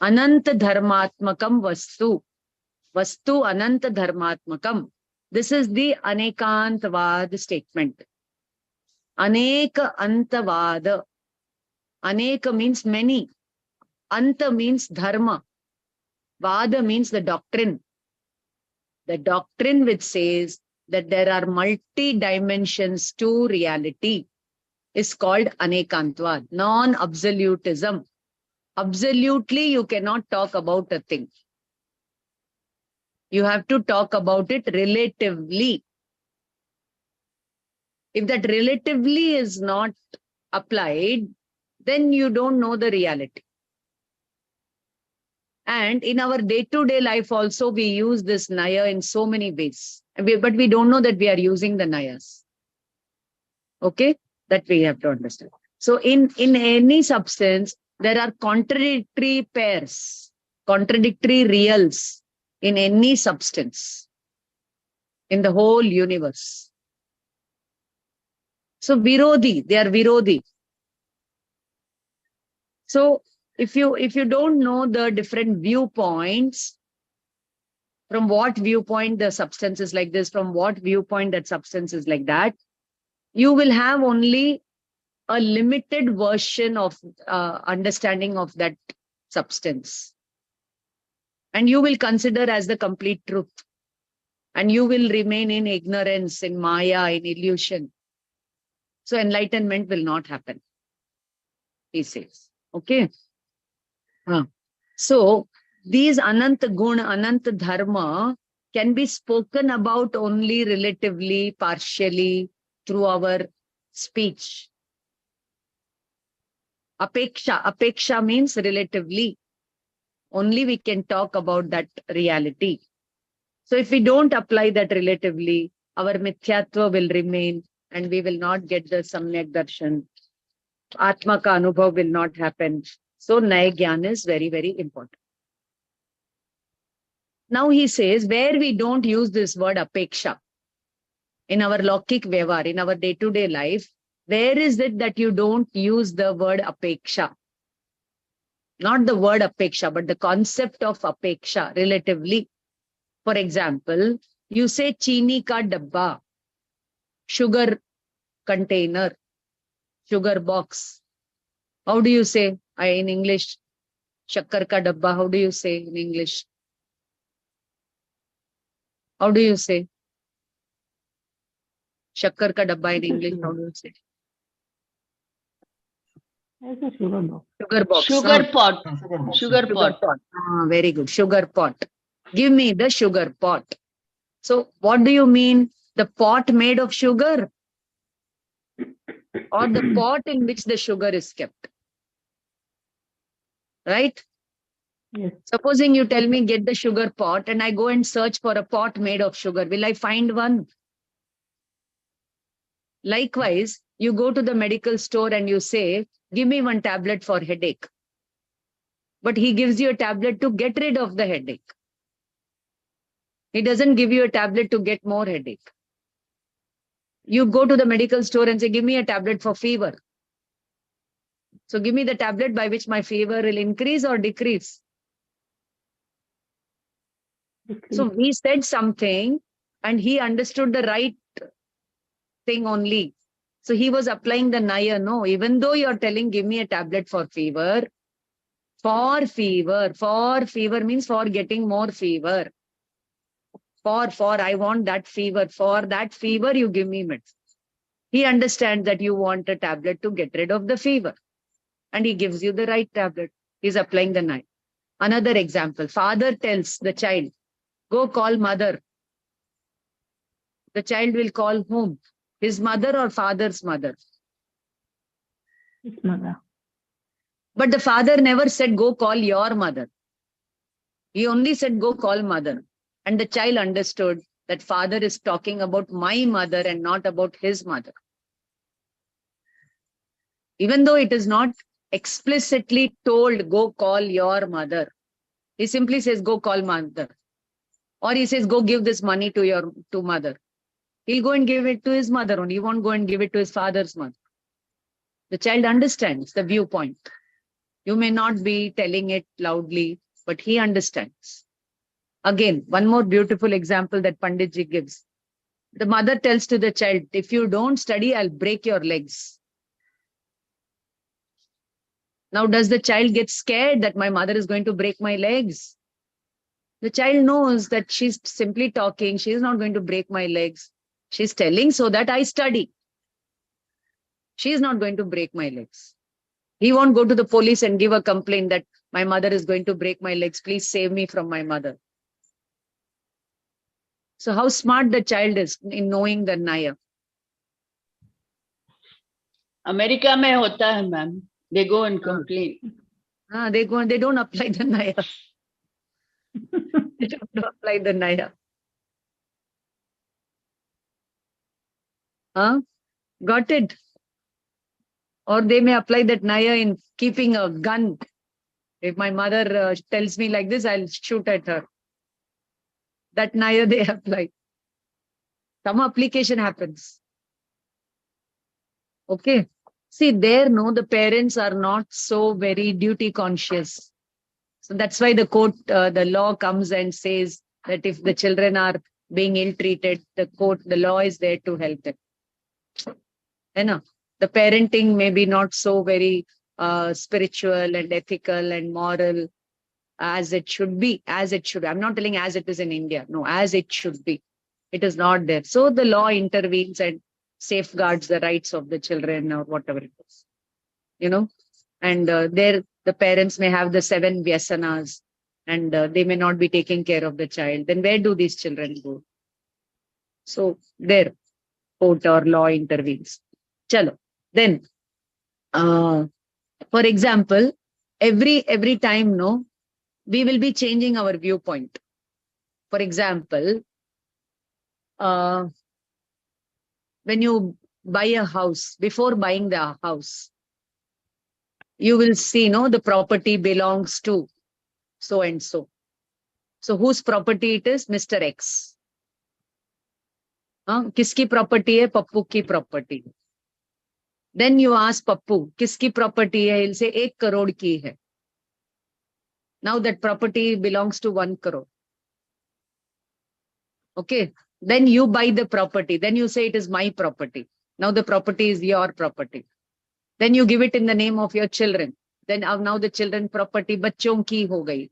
Ananta dharmatmakam vastu. Vastu ananta dharmatmakam. This is the Anekantavad statement. Aneka antavada. Aneka means many. Anta means dharma. Vada means the doctrine. The doctrine which says that there are multi-dimensions to reality is called Anekantvad, non-absolutism. Absolutely, you cannot talk about a thing. You have to talk about it relatively. If that relatively is not applied, then you don't know the reality. And in our day-to-day life also, we use this Naya in so many ways. But we don't know that we are using the Nayas. Okay? That we have to understand. So in any substance, there are contradictory pairs, contradictory reals in any substance in the whole universe. So Virodhi, they are Virodhi. So if you don't know the different viewpoints, from what viewpoint the substance is like this, from what viewpoint that substance is like that, you will have only a limited version of understanding of that substance. And you will consider as the complete truth. And you will remain in ignorance, in Maya, in illusion. So enlightenment will not happen, he says. Okay. So these Ananta Guna, Ananta Dharma can be spoken about only relatively, partially, through our speech. Apeksha means relatively. Only we can talk about that reality. So if we don't apply that relatively, our mithyatva will remain and we will not get the Samyak Darshan. Atma ka anubhav will not happen. So Naya Gyan is very, very important. Now he says, where we don't use this word apeksha, in our lokik vyavhar, in our day-to-day life, where is it that you don't use the word apeksha? Not the word apeksha, but the concept of apeksha relatively. For example, you say chini ka dabba, sugar container, sugar box. How do you say in English? Shakkar ka dabba, how do you say in English? How do you say? Shakkar ka dabba in English, how do you say? It's a sugar box. Sugar box. Sugar pot. Sugar box. Sugar Sugar pot. pot. Very good. Sugar pot. Give me the sugar pot. So what do you mean? The pot made of sugar? Or the pot in which the sugar is kept? Right? Yes. Supposing you tell me get the sugar pot and I go and search for a pot made of sugar. Will I find one? Likewise, you go to the medical store and you say, give me one tablet for headache. But he gives you a tablet to get rid of the headache. He doesn't give you a tablet to get more headache. You go to the medical store and say, give me a tablet for fever. So give me the tablet by which my fever will increase or decrease. So we said something and he understood the right thing only. So he was applying the Naya. No, even though you're telling, give me a tablet for fever means for getting more fever. I want that fever. For that fever, you give me medicine. He understands that you want a tablet to get rid of the fever. And he gives you the right tablet. He's applying the Naya. Another example, father tells the child, go call mother. The child will call whom? His mother or father's mother? His mother. But the father never said, go call your mother. He only said, go call mother. And the child understood that father is talking about my mother and not about his mother. Even though it is not explicitly told, go call your mother. He simply says, go call mother. Or he says, go give this money to mother. He'll go and give it to his mother only. He won't go and give it to his father's mother. The child understands the viewpoint. You may not be telling it loudly, but he understands. Again, one more beautiful example that Panditji gives. The mother tells to the child, if you don't study, I'll break your legs. Now, does the child get scared that my mother is going to break my legs? The child knows that she's simply talking. She's not going to break my legs. She's telling so that I study. She's not going to break my legs. He won't go to the police and give a complaint that my mother is going to break my legs. Please save me from my mother. So how smart the child is in knowing the Naya. America में होता है, ma'am. They go and complain. They don't apply the Naya. They don't apply the Naya. Got it? Or they may apply that Naya in keeping a gun. If my mother tells me like this, I'll shoot at her. That Naya they apply. Some application happens. Okay. See, the parents are not so very duty conscious. So that's why the law comes and says that if the children are being ill-treated, the law is there to help them. The parenting may be not so very spiritual and ethical and moral as it should be, I'm not telling as it is in India. No, as it should be. It is not there. So the law intervenes and safeguards the rights of the children or whatever it is. And the parents may have the 7 vyasanas and they may not be taking care of the child. Then where do these children go? So there, court or law intervenes. Chalo. Then, for example, every time, we will be changing our viewpoint. For example, when you buy a house, before buying the house, you will see, the property belongs to so and so. So whose property it is? Mr. X. Kiski property hai? Pappu ki property. Then you ask Pappu, kiski property hai? He'll say 1 crore ki hai. Now that property belongs to 1 crore. Okay. Then you buy the property. Then you say it is my property. Now the property is your property. Then you give it in the name of your children. Then now the children property, bachon ki ho gayi.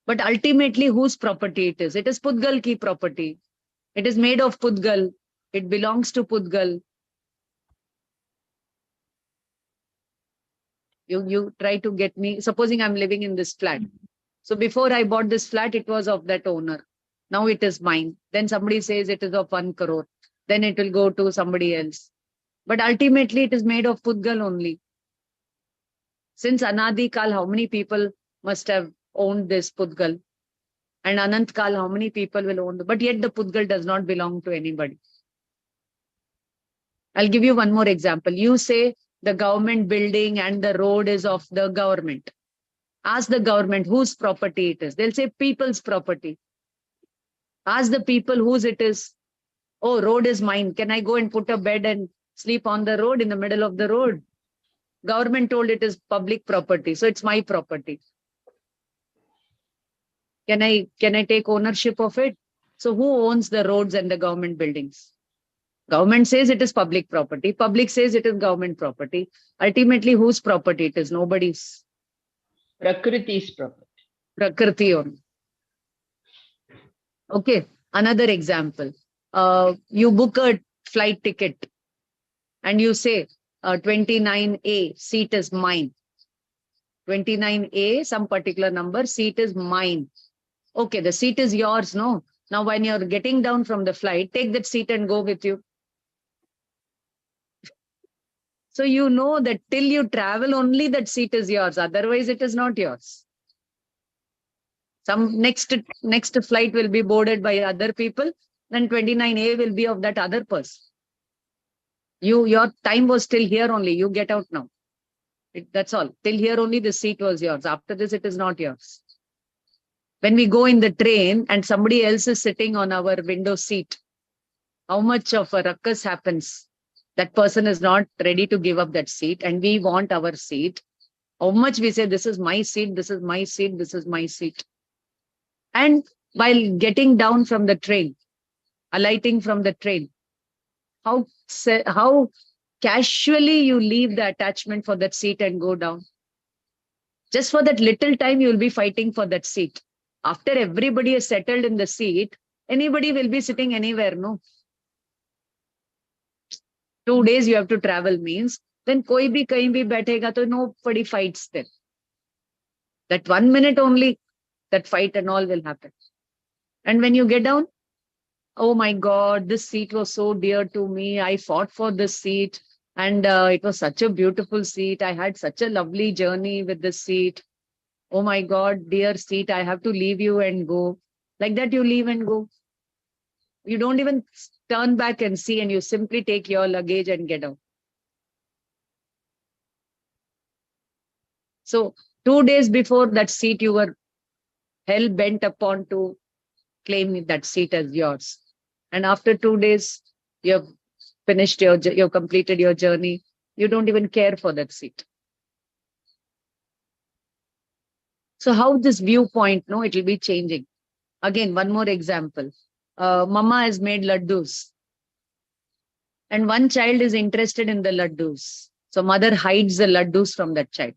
But ultimately, whose property it is? It is Pudgal ki property. It is made of Pudgal. It belongs to Pudgal. You try to get me, supposing I'm living in this flat. So before I bought this flat, it was of that owner. Now it is mine. Then somebody says it is of 1 crore. Then it will go to somebody else. But ultimately, it is made of Pudgal only. Since Anadi Kal, how many people must have owned this Pudgal? And Anant Kal, how many people will own it? But yet the Pudgal does not belong to anybody. I'll give you one more example. You say the government building and the road is of the government. Ask the government whose property it is. They'll say people's property. Ask the people whose it is. Oh, road is mine. Can I go and put a bed and sleep on the road in the middle of the road? Government told it is public property, so it's my property. Can I take ownership of it? So who owns the roads and the government buildings? Government says it is public property. Public says it is government property. Ultimately, whose property it is? Nobody's. Prakriti's property. Prakriti only. Okay. Another example. You book a flight ticket and you say 29A seat is mine. 29A, some particular number, seat is mine. Okay, the seat is yours, no? Now, when you're getting down from the flight, take that seat and go with you. So you know that till you travel, only that seat is yours. Otherwise, it is not yours. Some next flight will be boarded by other people. Then 29A will be of that other person. Your time was till here only. You get out now. That's all. Till here only the seat was yours. After this, it is not yours. When we go in the train and somebody else is sitting on our window seat, how much of a ruckus happens? That person is not ready to give up that seat and we want our seat. How much we say, this is my seat, this is my seat, this is my seat. And while getting down from the train, alighting from the train, how casually you leave the attachment for that seat and go down. Just for that little time, you will be fighting for that seat. After everybody is settled in the seat, anybody will be sitting anywhere, no? 2 days you have to travel means, then koi bhi kahin bhi baithega, so nobody fights then. That 1 minute only, that fight and all will happen. And when you get down, oh my God, this seat was so dear to me. I fought for this seat and it was such a beautiful seat. I had such a lovely journey with this seat. Oh my God, dear seat, I have to leave you and go. Like that you leave and go. You don't even turn back and see and you simply take your luggage and get out. So 2 days before that seat, you were hell bent upon to claim that seat as yours. And after 2 days, you've completed your journey. You don't even care for that seat. So how this viewpoint, no, it will be changing. Again, one more example. Mama has made laddus. And one child is interested in the laddus. So mother hides the laddus from that child.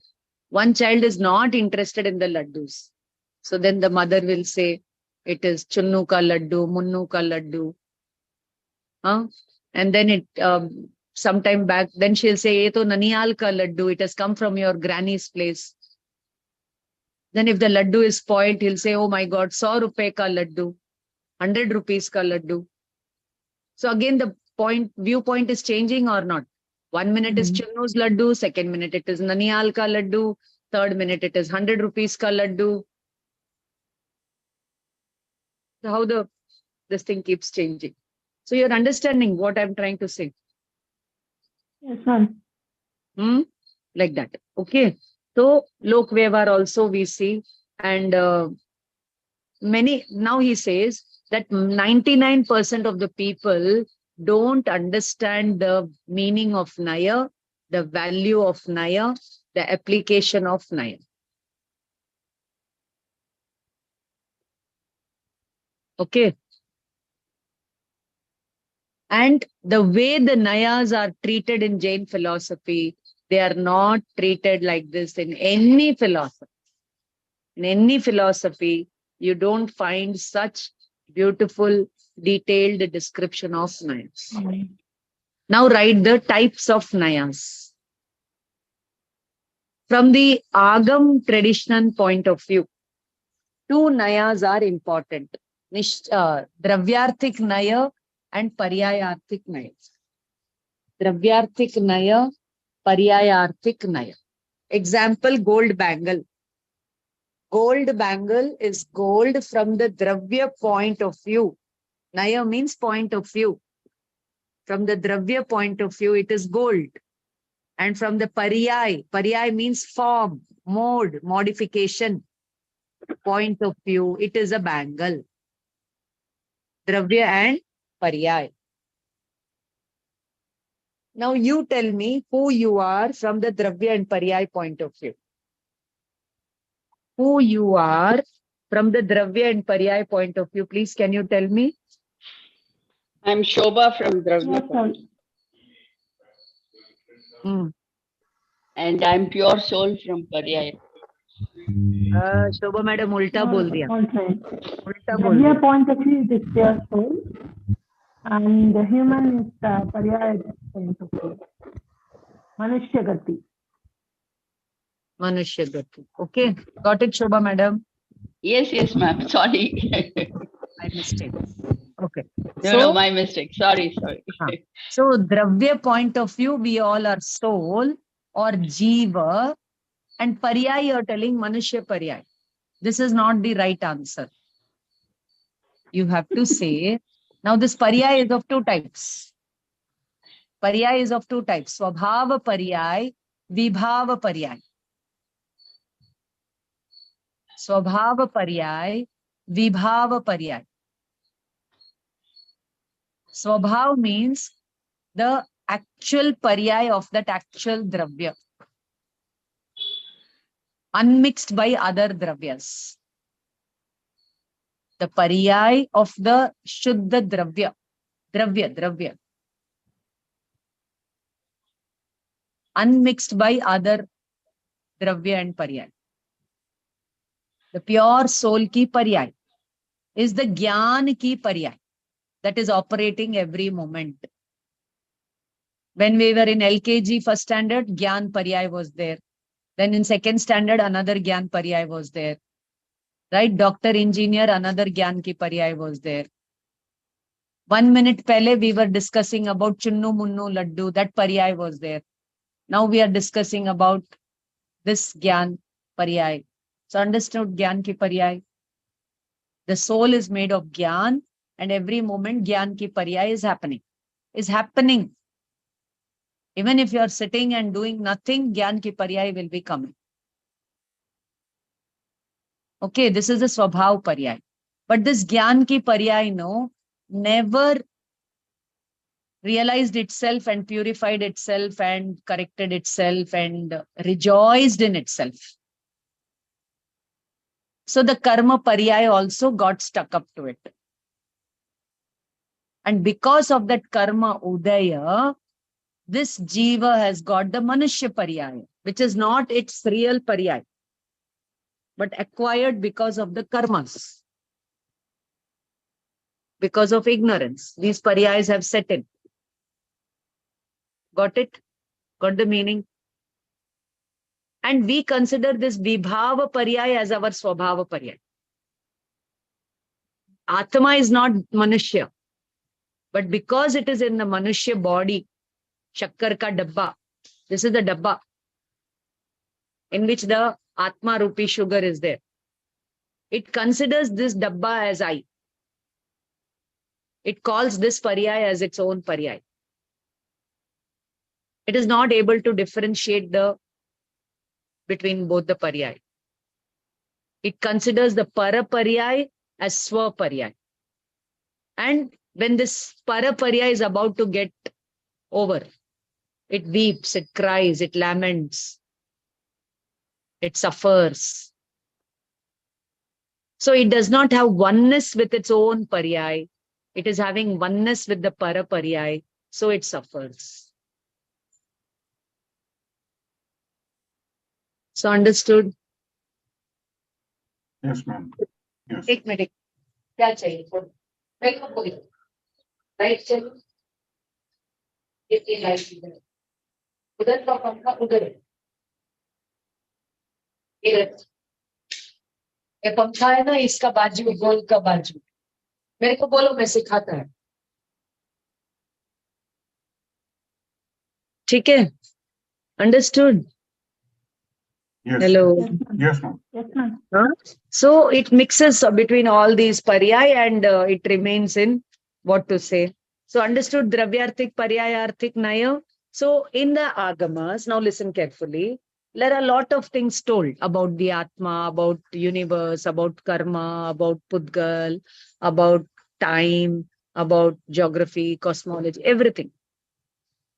One child is not interested in the laddus. So then the mother will say, it is Chunnu ka laddu, Munnu ka laddu. And then sometime back, then she'll say, ye to Naniyal ka laddu, it has come from your granny's place. Then if the laddu is spoiled, he'll say, oh my God, 100 rupees ka laddu, 100 rupees ka laddu. So again, the viewpoint is changing or not? 1 minute is Chunnu's laddu, second minute it is Naniyal ka laddu, third minute it is 100 rupees ka laddu. So how this thing keeps changing. So you're understanding what I'm trying to say? Yes, ma'am. Like that. Okay. So Lok Vyavhar also we see, and now he says that 99% of the people don't understand the meaning of Naya, the value of Naya, the application of Naya. Okay. And the way the Nayas are treated in Jain philosophy, They are not treated like this in any philosophy. In any philosophy, you don't find such beautiful, detailed description of Nayas. Now write the types of Nayas. From the Agam traditional point of view, two Nayas are important. Dravyarthik Naya and Paryayarthik Naya. Dravyarthik Naya, Paryayarthik Naya. Example, gold bangle. Gold bangle is gold from the Dravya point of view. Naya means point of view. From the Dravya point of view, it is gold. And from the Paryay means form, mode, modification point of view, it is a bangle. Dravya and Paryay. Now you tell me who you are from the Dravya and Paryay point of view. Who you are from the Dravya and Paryay point of view. Please, can you tell me? I'm Shobha from Dravya Yes, point. Hmm. And I'm pure soul from Paryaya. Shobha madam ulta bol diya. Ulta bol Dravya diya. point of view, it is pure soul. And the human is Paryaya point of view. Manushya Gati. Manushya Gati. Okay, got it, Shobha madam. Yes, ma'am. Sorry. My mistake. Okay. No, my mistake. Sorry. So Dravya point of view, we all are soul or Jiva, and Paryay you're telling Manushya Paryay. This is not the right answer. You have to say, now this Paryay is of two types. Paryay is of two types, Swabhava Paryay, Vibhava Paryay. Swabhava Paryay, Vibhava Paryay. Swabhav means the actual Paryay of that actual Dravya, unmixed by other Dravyas. The Paryay of the Shuddha Dravya. Dravya. Unmixed by other Dravya and Paryay. The pure soul ki Paryay is the Gyan ki Paryay that is operating every moment. When we were in LKG first standard, Gyan Paryay was there. Then in second standard, another Gyan Paryay was there. Right? Doctor, engineer, another Gyan ki Paryay was there. 1 minute pehle we were discussing about Chunnu Munnu Laddu, that Paryay was there. Now we are discussing about this Gyan Paryay. So understood Gyan ki Paryay. The soul is made of Gyan, and every moment Gyan ki Paryay is happening. Even if you are sitting and doing nothing, Gyan ki Paryay will be coming. Okay, this is the Swabhav Paryay. But this Gyan ki Paryay, never realized itself and purified itself and corrected itself and rejoiced in itself. So the Karma Paryay also got stuck up to it. And because of that Karma Udaya, this Jiva has got the Manushya Paryay, which is not its real Paryay, but acquired because of the karmas. Because of ignorance, these Paryayas have set in. Got it? Got the meaning? And we consider this Vibhava Paryay as our Swabhava Paryay. Atma is not Manushya, but because it is in the Manushya body, Shakkar ka dabba, this is the dabba in which the Atma Rupi sugar is there. It considers this dabba as I. It calls this Paryay as its own Paryay. It is not able to differentiate between both the Paryay. It considers the Para Paryay as Swa Paryay. And when this Para Paryay is about to get over, it weeps, it cries, it laments, it suffers. So it does not have oneness with its own Paryay. It is having oneness with the Para Paryay, so it suffers. So understood? Yes, ma'am. Yes. एक minute क्या चाहिए मेरे को बोलो light चाहिए कितनी light इधर उधर का पंखा उधर है इधर ये पंखा है ना इसका बाजू गोल का बाजू मेरे को बोलो मैं सिखाता है ठीक है understood Yes. Hello Yes, ma'am. Yes, ma'am. Yes, ma'am. So it mixes between all these paryay and it remains in what to say. So understood dravyarthik, paryayarthik, naya. So in the agamas, now listen carefully. There are a lot of things told about the Atma, about universe, about karma, about Pudgal, about time, about geography, cosmology, everything.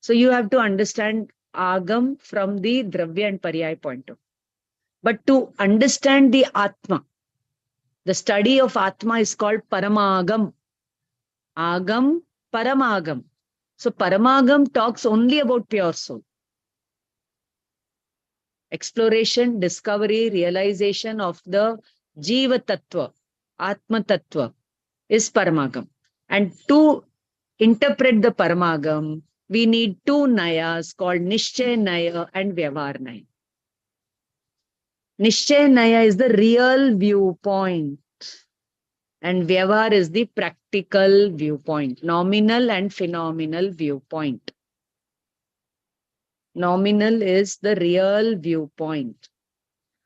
So you have to understand agam from the dravya and paryay point of view. But to understand the Atma, the study of Atma is called Paramagam. Agam, Paramagam. So Paramagam talks only about pure soul. Exploration, discovery, realization of the Jiva Tattva, Atma Tattva is Paramagam. And to interpret the Paramagam, we need two Nayas called Nishchay Naya and Vyavahar Naya. Nishchay Naya is the real viewpoint and Vyavahar is the practical viewpoint, nominal and phenomenal viewpoint. Nominal is the real viewpoint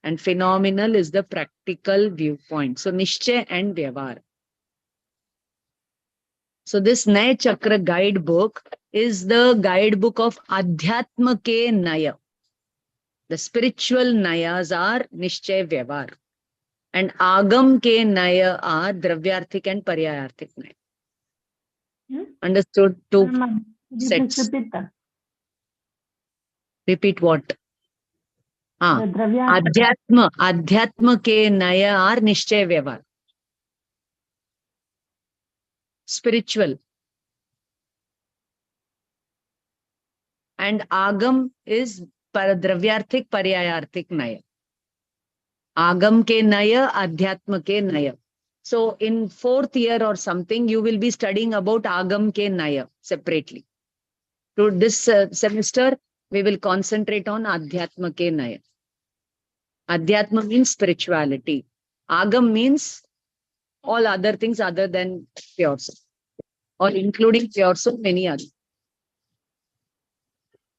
and phenomenal is the practical viewpoint. So Nishchay and Vyavahar. So this Naya Chakra guidebook is the guidebook of Adhyatma Ke Naya. The spiritual Nayas are Nishchay Vyavahar. And Agam Ke Naya are Dravyarthik and Paryayarthik Naya. Hmm? Understood? Two Ma'am, could you please sets. repeat that? Repeat what? The Dravya. Adhyatma Ke Naya are Nishchay Vyavahar. Spiritual. And Agam is Dravyarthik, Paryayarthik Naya. Agam Ke Naya, Adhyatma Ke Naya. So in 4th year or something, you will be studying about Agam Ke Naya separately. To this semester, we will concentrate on Adhyatma Ke Naya. Adhyatma means spirituality. Agam means all other things other than pure soul. Or including pure soul, many others.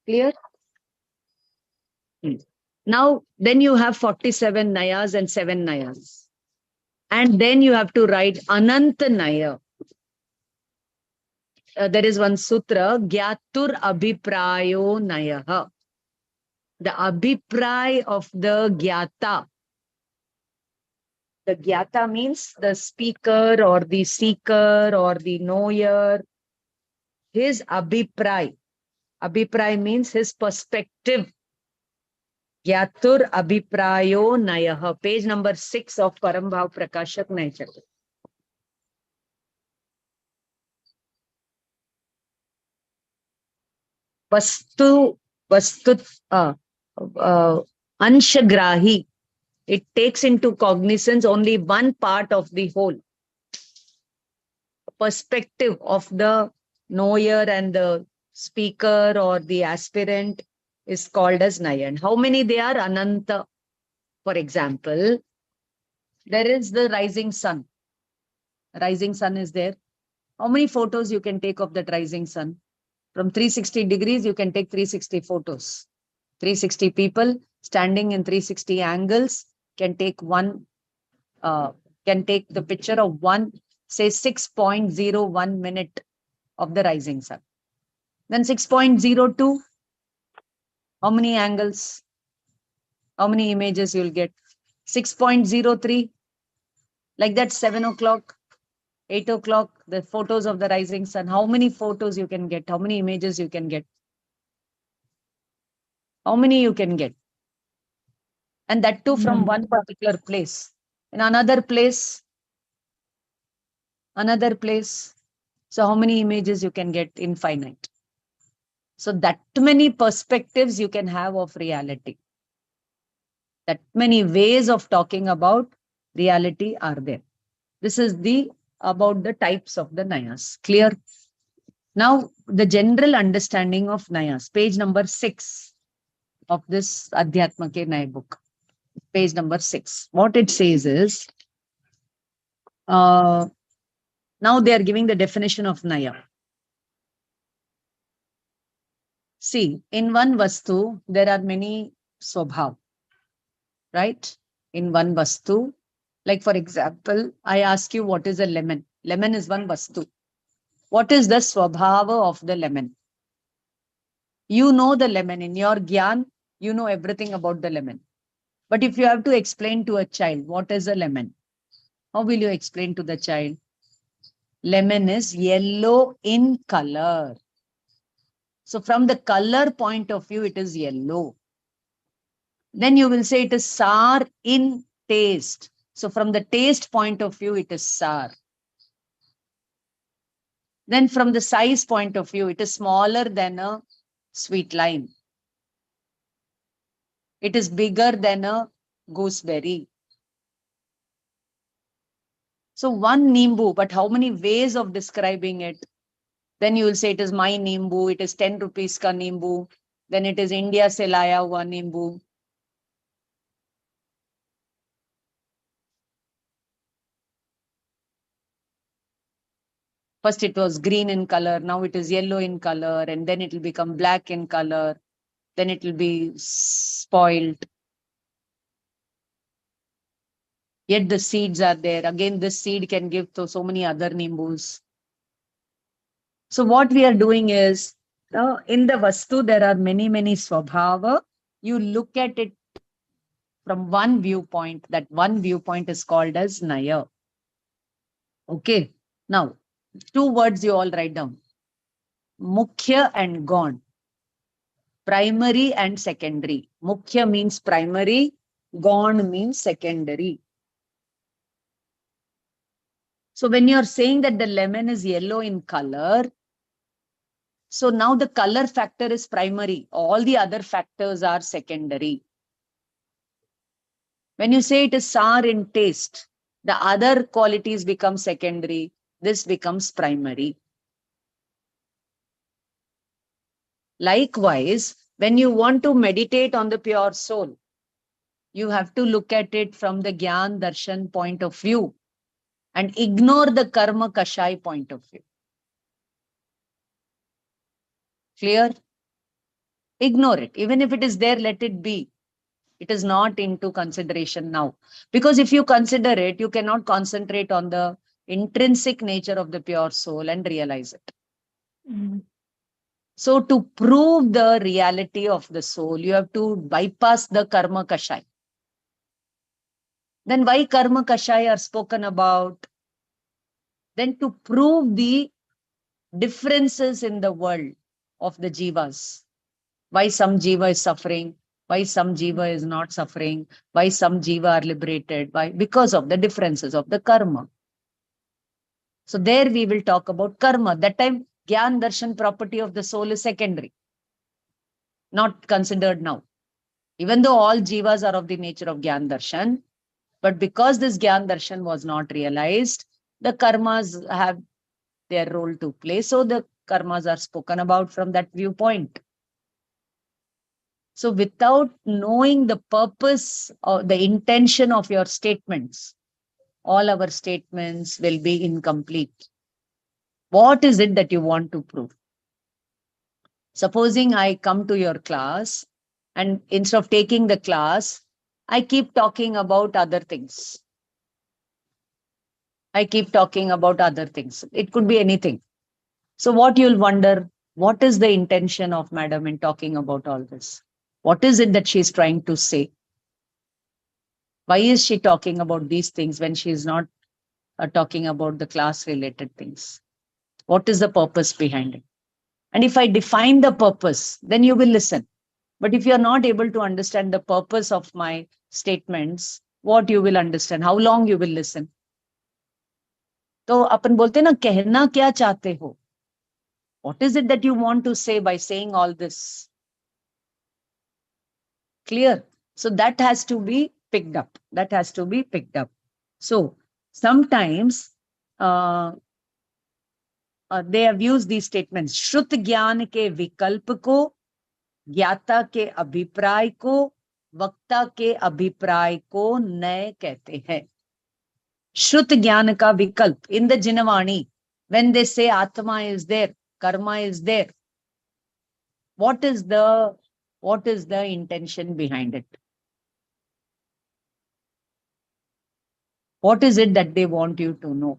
Clear? Now, then you have 47 Nayas and 7 Nayas. And then you have to write Ananta Naya. There is one sutra, Gyatur Abhiprayo Nayaha. The Abhipray of the Gyata. The Gyata means the speaker or the seeker or the knower. His Abhipray. Abhipray means his perspective. Gyatur Abhiprayo Nayaha. Page number 6 of Parambhav Prakashak Naya Chakra. Anshagrahi. It takes into cognizance only one part of the whole. Perspective of the knower and the speaker or the aspirant is called as Nayan. How many they are? Ananta. For example, there is the rising sun. Rising sun is there. How many photos you can take of that rising sun? From 360 degrees, you can take 360 photos. 360 people standing in 360 angles can take the picture of one, say 6.01 minute of the rising sun. Then 6.02, how many angles? How many images you'll get? 6.03, like that 7 o'clock, 8 o'clock, the photos of the rising sun. How many photos you can get? How many images you can get? How many you can get? And that too from one particular place. In another place. So how many images you can get? Infinite. So that many perspectives you can have of reality. That many ways of talking about reality are there. This is about the types of the Nayas. Clear? Now, the general understanding of Nayas, page number 6 of this Adhyatma Ke Nay book. Page number 6. What it says is, now they are giving the definition of Naya. See, in one Vastu, there are many Swabhav, right? In one Vastu, like for example, I ask you what is a lemon? Lemon is one Vastu. What is the Swabhava of the lemon? You know the lemon. In your Gyan, you know everything about the lemon. But if you have to explain to a child what is a lemon, how will you explain to the child? Lemon is yellow in color. So from the color point of view, it is yellow. Then you will say it is sour in taste. So from the taste point of view, it is sour. Then from the size point of view, it is smaller than a sweet lime. It is bigger than a gooseberry. So one Nimbu, but how many ways of describing it? Then you will say it is my Nimbu, it is 10 rupees ka Nimbu, then it is India se laya hua Nimbu. First it was green in color, now it is yellow in color, and then it will become black in color, then it will be spoiled. Yet the seeds are there. Again, this seed can give to so many other Nimbus. So what we are doing is, in the Vastu, there are many, many Swabhava. You look at it from one viewpoint. That one viewpoint is called as Naya. Okay. Now, 2 words you all write down. Mukhya and Gaun. Primary and secondary. Mukhya means primary. Gaun means secondary. So when you're saying that the lemon is yellow in color, so now the color factor is primary. All the other factors are secondary. When you say it is sour in taste, the other qualities become secondary. This becomes primary. Likewise, when you want to meditate on the pure soul, you have to look at it from the Gyan Darshan point of view and ignore the Karma Kashai point of view. Clear? Ignore it. Even if it is there, let it be. It is not into consideration now. Because if you consider it, you cannot concentrate on the intrinsic nature of the pure soul and realize it. Mm. So to prove the reality of the soul, you have to bypass the Karma Kashai. Then why Karma Kashai are spoken about? Then to prove the differences in the world of the jivas. Why some jiva is suffering, why some jiva is not suffering, why some jiva are liberated, why? Because of the differences of the karma. So there we will talk about karma. That time, Gyan Darshan property of the soul is secondary, not considered now. Even though all jivas are of the nature of Gyan Darshan, but because this Gyan Darshan was not realized, the karmas have their role to play. So the karmas are spoken about from that viewpoint. So without knowing the purpose or the intention of your statements, all our statements will be incomplete. What is it that you want to prove? Supposing I come to your class and instead of taking the class, I keep talking about other things. I keep talking about other things. It could be anything. So what you'll wonder, what is the intention of madam in talking about all this? What is it that she's trying to say? Why is she talking about these things when she is not talking about the class related things? What is the purpose behind it? And if I define the purpose, then you will listen. But if you're not able to understand the purpose of my statements, what you will understand? How long you will listen? तो अपन बोलते ना कहना क्या चाहते हो? What is it that you want to say by saying all this? Clear? So that has to be picked up. That has to be picked up. So sometimes they have used these statements. Shrut Gyan ke vikalp ko, ज्ञाता के अभिप्राय को, वक्ता के अभिप्राय को नय कहते हैं. श्रुत ज्ञान का विकल्प. In the Jinavani, when they say Atma is there, Karma is there, what is the intention behind it? What is it that they want you to know?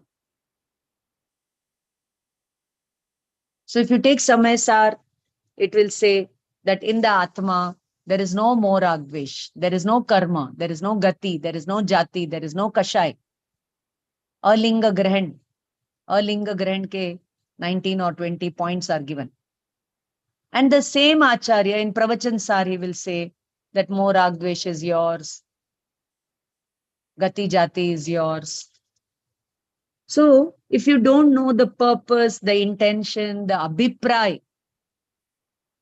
So if you take Samay-sar, it will say that in the Atma, there is no more Agvesh, there is no Karma, there is no Gati, there is no Jati, there is no Kashai. Alinga Grahan ke 19 or 20 points are given. And the same Acharya in Pravachan Sar, he will say that more Agvesh is yours, Gati Jati is yours. So if you don't know the purpose, the intention, the Abhipray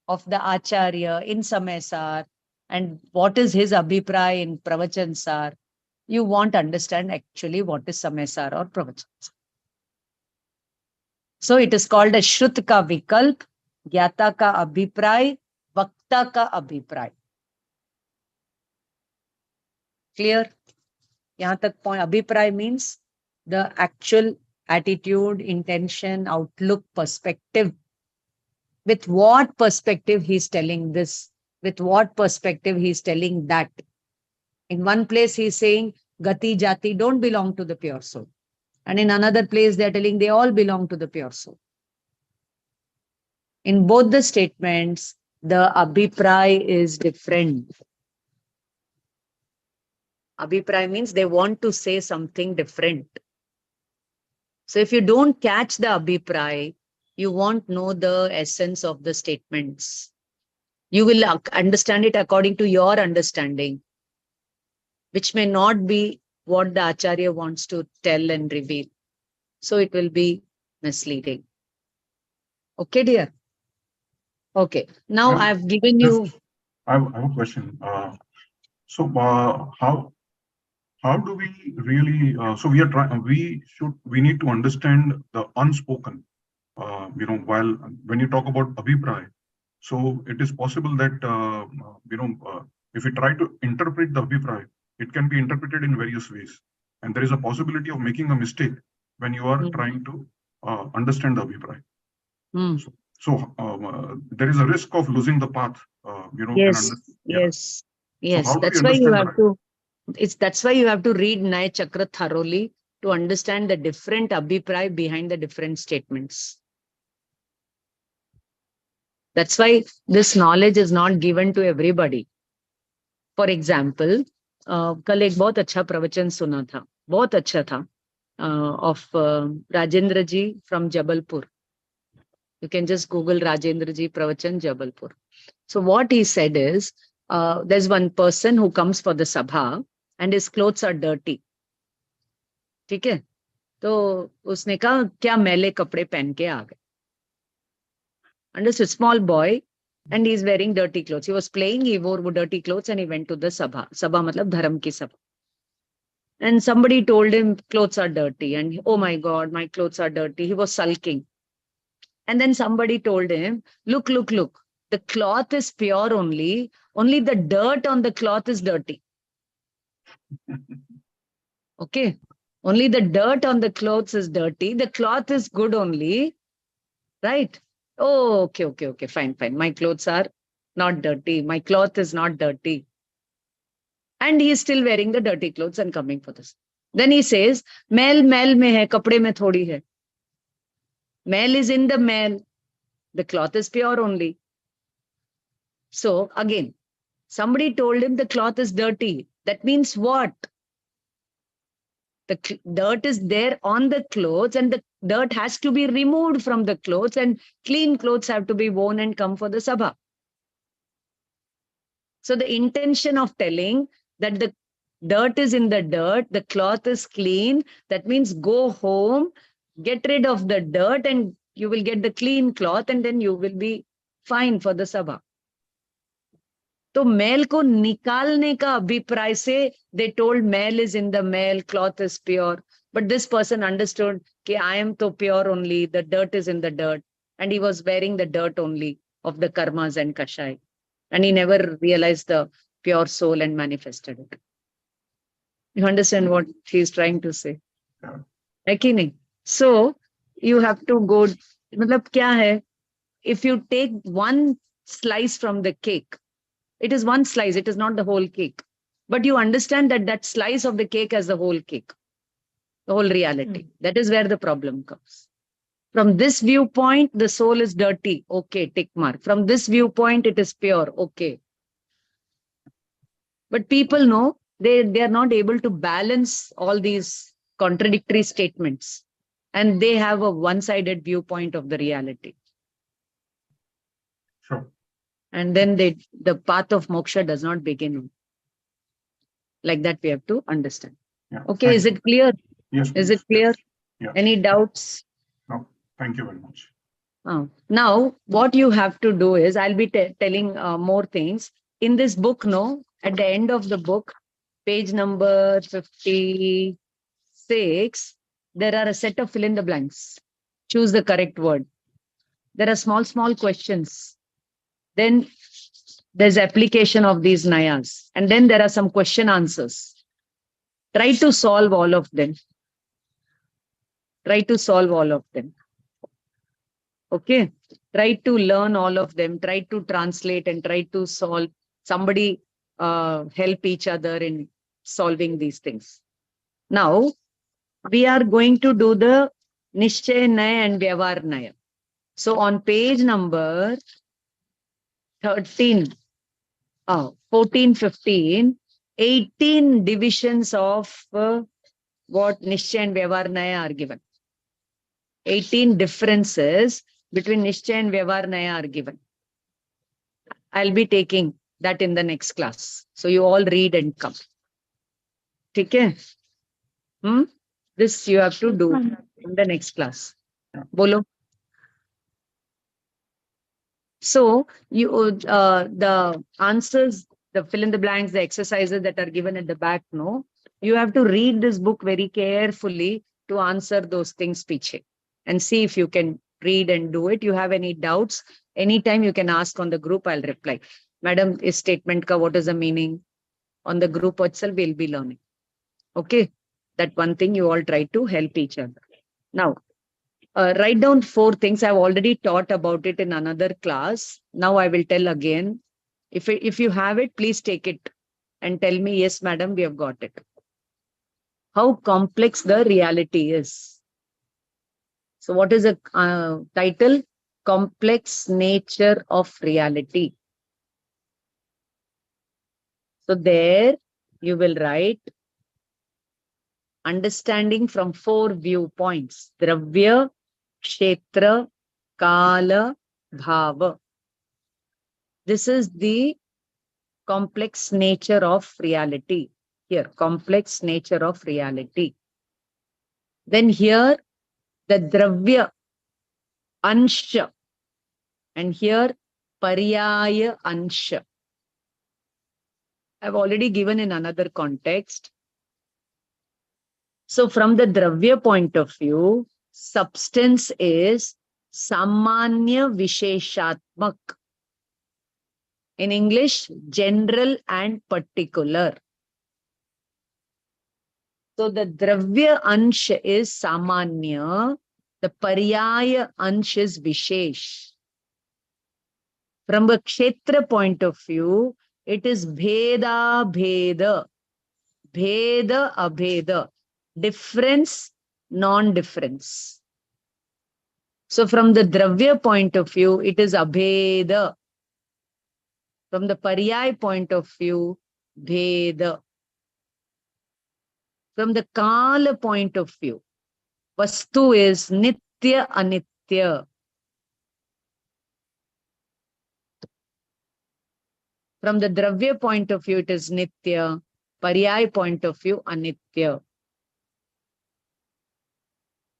of the Acharya in Samay-sar and what is his Abhipray in Pravachan Sar, you won't understand actually what is Samay-sar or Pravachan Sar. So it is called a Shrut ka Vikalp, Gyata ka Abhipray, Vakta ka Abhipray. Clear? Yahan tak point. Abhipray means the actual attitude, intention, outlook, perspective. With what perspective he's telling this? With what perspective he's telling that? In one place he's saying, Gati, Jati don't belong to the pure soul. And in another place they're telling they all belong to the pure soul. In both the statements, the Abhipray is different. Abhipray means they want to say something different. So if you don't catch the Abhipray, you won't know the essence of the statements. You will understand it according to your understanding, which may not be what the Acharya wants to tell and reveal. So it will be misleading. Okay, dear? Okay. Now I've given you... I have a question. So how do we really, so we are trying, we need to understand the unspoken, when you talk about Abhipray. So it is possible that, if we try to interpret the Abhipray, it can be interpreted in various ways. And there is a possibility of making a mistake when you are trying to understand the Abhipray. So there is a risk of losing the path, Yes. So that's why you have to, that's why you have to read Nyaya Chakra thoroughly to understand the different Abhipray behind the different statements. That's why this knowledge is not given to everybody. For example, कल एक बहुत अच्छा प्रवचन सुना था, बहुत अच्छा था, of Rajendra ji from Jabalpur. You can just Google Rajendra ji Pravachan Jabalpur. So what he said is, there's one person who comes for the sabha and his clothes are dirty. ठीक है? तो उसने कहा क्या मैले कपड़े पहन के आ गए. Understood? Small boy and he's wearing dirty clothes. He was playing, he wore dirty clothes and he went to the sabha. Sabha matlab dharam ki sabha. And somebody told him clothes are dirty and oh my God, my clothes are dirty. He was sulking. And then somebody told him, look, the cloth is pure only the dirt on the cloth is dirty. Okay. Only the dirt on the clothes is dirty. The cloth is good only. Right? Oh, okay, fine. My clothes are not dirty. My cloth is not dirty. And he is still wearing the dirty clothes and coming for this. Then he says, Mel mein hai, kapde mein thodi hai. Mel is in the mel. The cloth is pure only. So again, somebody told him the cloth is dirty. That means what? The dirt is there on the clothes and the dirt has to be removed from the clothes and clean clothes have to be worn and come for the sabha. So the intention of telling that the dirt is in the dirt, the cloth is clean, that means go home, get rid of the dirt and you will get the clean cloth and then you will be fine for the sabha. तो male को निकालने का अभिप्राय से they told male is in the male, cloth is pure. But this person understood कि I am तो pure only, the dirt is in the dirt. And he was wearing the dirt only of the karmas and kashai. And he never realized the pure soul and manifested it. You understand what he is trying to say? Yeah. है कि नहीं? So you have to go, मतलब क्या है? If you take one slice from the cake, it is one slice, it is not the whole cake. But you understand that that slice of the cake has the whole cake, the whole reality. That is where the problem comes. From this viewpoint, the soul is dirty. Okay, tick mark. From this viewpoint, it is pure. Okay. But people know they are not able to balance all these contradictory statements. And they have a one-sided viewpoint of the reality. Sure. And then the path of moksha does not begin. Like that, we have to understand. Yeah. Okay, Thank is you. it clear? Yes. Is please. it clear? Yes. Any doubts? No. Thank you very much. Now, what you have to do is, I'll be telling more things. In this book, no, at the end of the book, page number 56, there are a set of fill in the blanks. Choose the correct word. There are small questions. Then there's application of these nayas. And then there are some question answers. Try to solve all of them. Try to solve all of them. Okay. Try to learn all of them. Try to translate and try to solve. Somebody help each other in solving these things. Now, we are going to do the Nishchay Naya and Vyavar Naya. So on page number 14, 15, 18 divisions of what Nishchay and Vyavar Naya are given. 18 differences between Nishchay and Vyavar Naya are given. I'll be taking that in the next class. So you all read and come. Okay? This you have to do in the next class. Bolo. So you the answers, the fill in the blanks, the exercises that are given at the back, no, you have to read this book very carefully to answer those things, piche, and see if you can read and do it. You have any doubts, anytime you can ask on the group, I'll reply. Madam, is statement ka, what is the meaning? On the group itself, we'll be learning. Okay, that one thing you all try to help each other. Now, write down 4 things. I've already taught about it in another class. Now I will tell again. If you have it, please take it and tell me, yes, madam, we have got it. How complex the reality is. So what is the title? Complex nature of reality. So there you will write understanding from 4 viewpoints. Dravya, Kshetra, Kala, Bhava. This is the complex nature of reality. Here, complex nature of reality. Then here, the Dravya, Ansha. And here, Paryaya Ansha. I've already given in another context. So from the Dravya point of view, substance is Samanya Visheshatmak. In English, general and particular. So the Dravya Ansha is Samanya, the Paryaya Ansha is Vishesh. From a Kshetra point of view, it is Bheda Bheda, Bheda Abheda, difference, non-difference. So from the Dravya point of view, it is Abheda. From the Paryaya point of view, Bheda. From the Kala point of view, Vastu is Nitya Anitya. From the Dravya point of view, it is Nitya. Paryaya point of view, Anitya.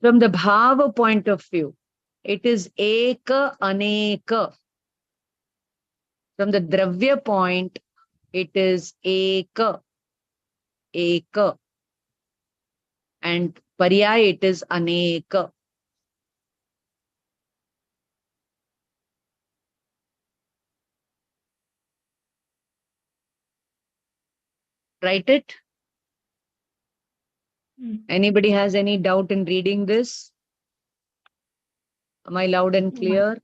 From the Bhava point of view, it is Eka Aneka. From the Dravya point, it is Eka. Eka. And Paryaya, it is Aneka. Write it. Anybody has any doubt in reading this? Am I loud and clear?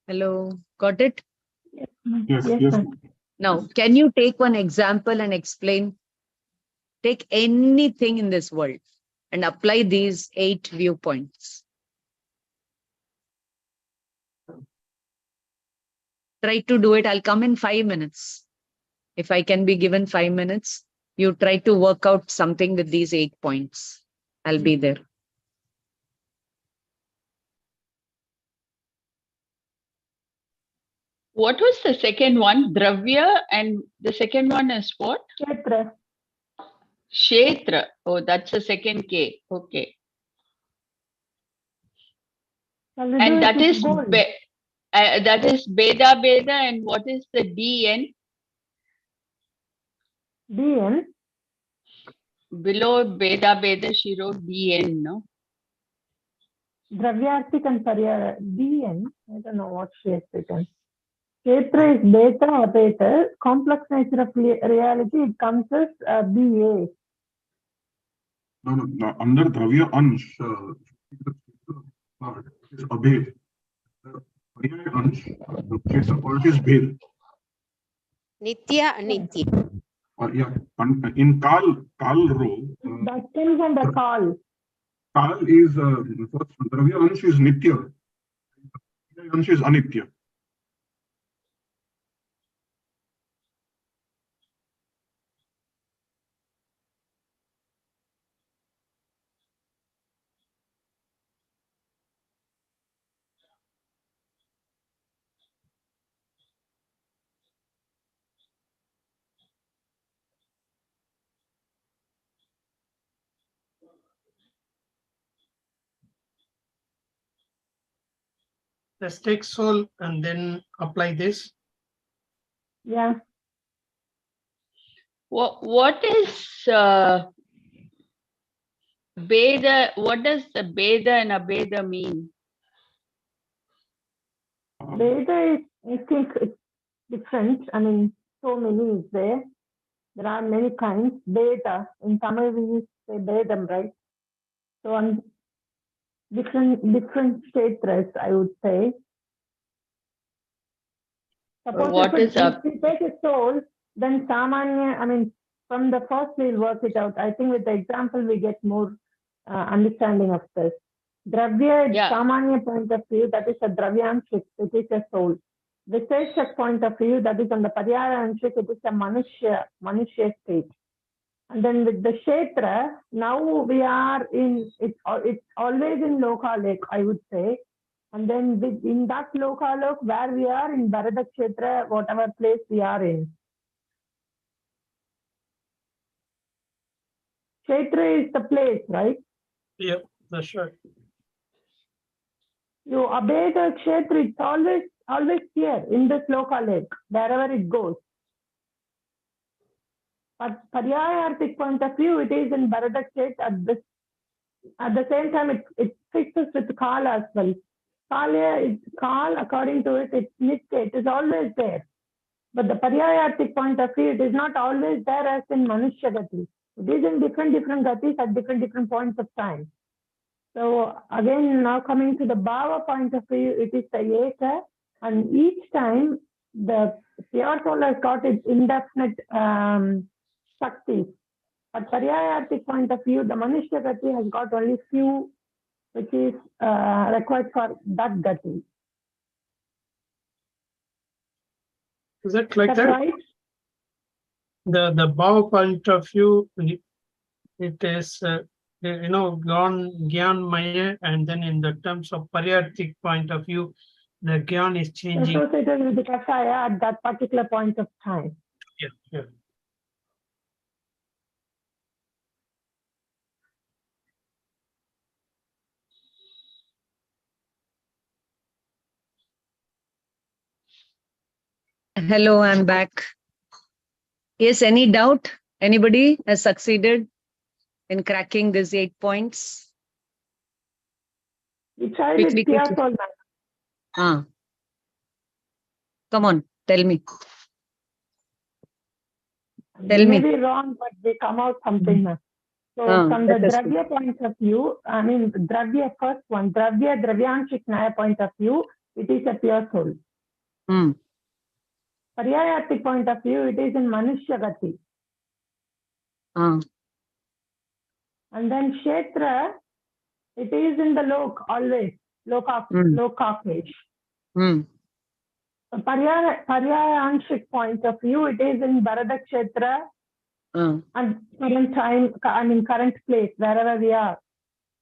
Hello, got it? Yes, ma'am. Yes, Yes, yes. ma'am. Now, can you take one example and explain? Take anything in this world and apply these 8 viewpoints. Try to do it. I'll come in 5 minutes. If I can be given 5 minutes, you try to work out something with these 8 points. I'll be there. What was the second one? Dravya, and the second one is what? Kshetra. Kshetra. Oh, that's the second K. Okay. Shall we do And it that with is gold? that is Beda Beda, and what is the DN? DN. Below Beda Beda, she wrote DN, no? Dravyartik and Paryaya. DN. I don't know what she has written. Kshetra is beta or beta. Complex nature of reality, it comes as BA. No. Under Dravya Ansh, is Abhed. Paryaya Ansh, the Kshetra part is Bhed. Nitya, Anitya. Yeah, in Kal row, That comes under call. Kal is first Dravya Ansh is Nitya. Paryaya Ansh is Anitya. Let's take soul and then apply this. Yeah. What is Beda? What does the Beda and Abeda mean? Beta is, I think it's different. I mean, so many is there. There are many kinds. Beta, in Tamil we use to say Bedam, right? So on different kshetras, I would say. Suppose What is if we take a soul, then Samanya, I mean, from the first we'll work it out. I think with the example we get more understanding of this. Dravya, Yeah. Samanya point of view, that is a Dravyanshik, it is a soul. Visheshak point of view, that is on the Paryayanshik, it is a Manushya state. And then with the Kshetra, now we are in, it's always in Lokalok, I would say. And then in that Lokalok, where we are in Bharata Kshetra, whatever place we are in. Kshetra is the place, right? Yep, that's right. You obey the Kshetra, it's always here in this Lokalok, wherever it goes. But Paryayartik point of view, it is in Bharata Kshetra. At the same time, it fixes with Kal as well. Kal, according to it, it's Nitya, it is always there. But the Paryayartik point of view, it is not always there as in Manushya Gati. It is in different gatis at different points of time. So again, now coming to the Bhava point of view, it is the Eka, and each time the pure soul has got its indefinite Shakti. But Paryayartik point of view, the Manushya Gati has got only few which is required for that Gati. Is that like That's that? right? The Bhava point of view, it is Gyan Maya, and then in the terms of Paryarthik point of view, the Gyan is changing. Associated with the Kashaya at that particular point of time. Yeah, yeah. Hello, I'm back. Yes, any doubt? Anybody has succeeded in cracking these 8 points? We tried Quickly, it here quickly. for Ah. Come on, tell me. Tell we me. may be wrong, but we come out something. Ma'am. So from the let us see. Dravya point of view, I mean Dravya first one, Dravya Dravyanshik Naya point of view, it is a pure soul. Hmm. Paryayarthik point of view, it is in Manushya Gati. Ah. And then Kshetra, it is in the Lok always, Lokakesh. Hmm. Paryayanshik point of view, it is in Bharata Kshetra and current time, I mean current place, wherever we are.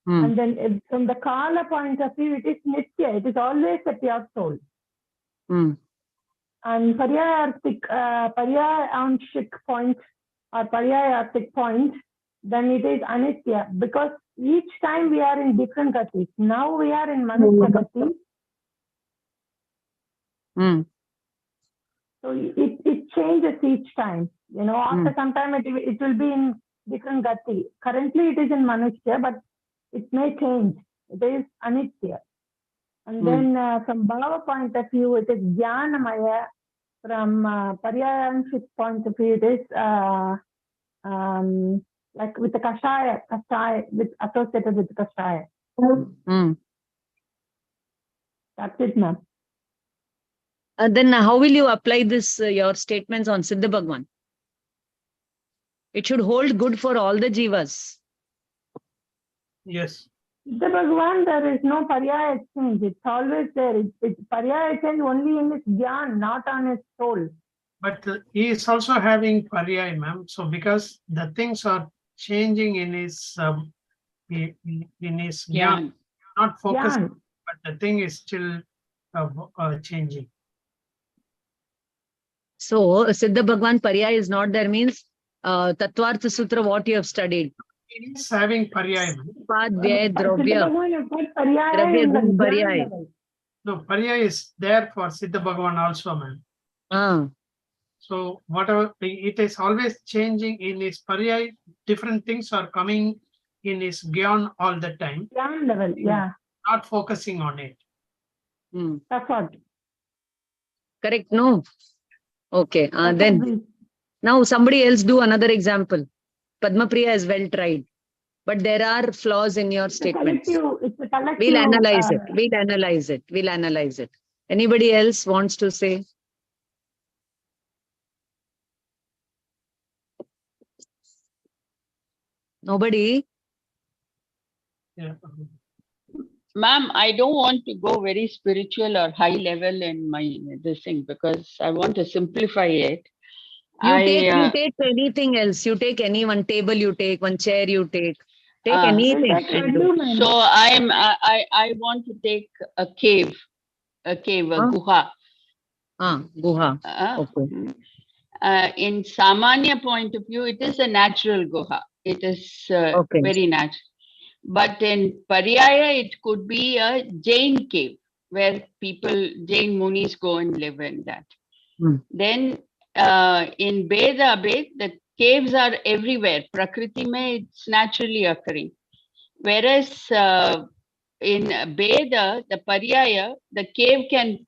Hmm. And then from the Kala point of view, it is Nitya, it is always a pure soul. Hmm. And Paryayanshik point or Paryayarthik point, then it is Anitya, because each time we are in different gatis. Now we are in Manushya Gati. Hmm. So it changes each time. After some time it will be in different gati. Currently it is in Manushya, but it may change. It is Anitya. And then from Bhava point of view, it is Jnanamaya. From Paryayanshik point of view, it is like with the Kashaya, associated with the Kashaya. That's it, ma'am. Then how will you apply this, your statements on Siddha Bhagwan? It should hold good for all the jivas. Yes. The Bhagwan, there is no Paryaya exchange. It's always there. It's Paryaya exchange only in his Gyan, not on his soul. But he is also having Paryaya, ma'am. So because the things are changing in his Gyan, not focused, Gyan. but the thing is still changing. So Siddha Bhagwan Paryaya is not there means Tattvartha Sutra, what you have studied. He is having Paryaya, ma'am. Padvyay Siddha Dravya. Bhagwan has got Paryaya Dravya in the Gun Gyan Paryaya. level. No, Paryaya is there for Siddha Bhagwan also, ma'am. So whatever, it is always changing in his Paryaya, different things are coming in his Gyan all the time. Gyan level, yeah. Not focusing on it. That's what. Correct, no? Okay, That's then what now somebody else do another example. Padma Priya is well tried, but there are flaws in your statements. It's a collective. We'll analyze it. We'll analyze it. We'll analyze it. Anybody else wants to say? Nobody? Yeah. Ma'am, I don't want to go very spiritual or high level in this thing because I want to simplify it. You take anything else. You take any one table, you take one chair, you take anything. So I want to take a cave, a guha. Guha. Okay. In Samanya point of view, it is a natural guha. It is very natural. But in Paryaya, it could be a Jain cave where Jain Munis go and live in that. Then in Beda, the caves are everywhere. Prakriti mein, it's naturally occurring. Whereas in Beda, the Paryaya, the cave can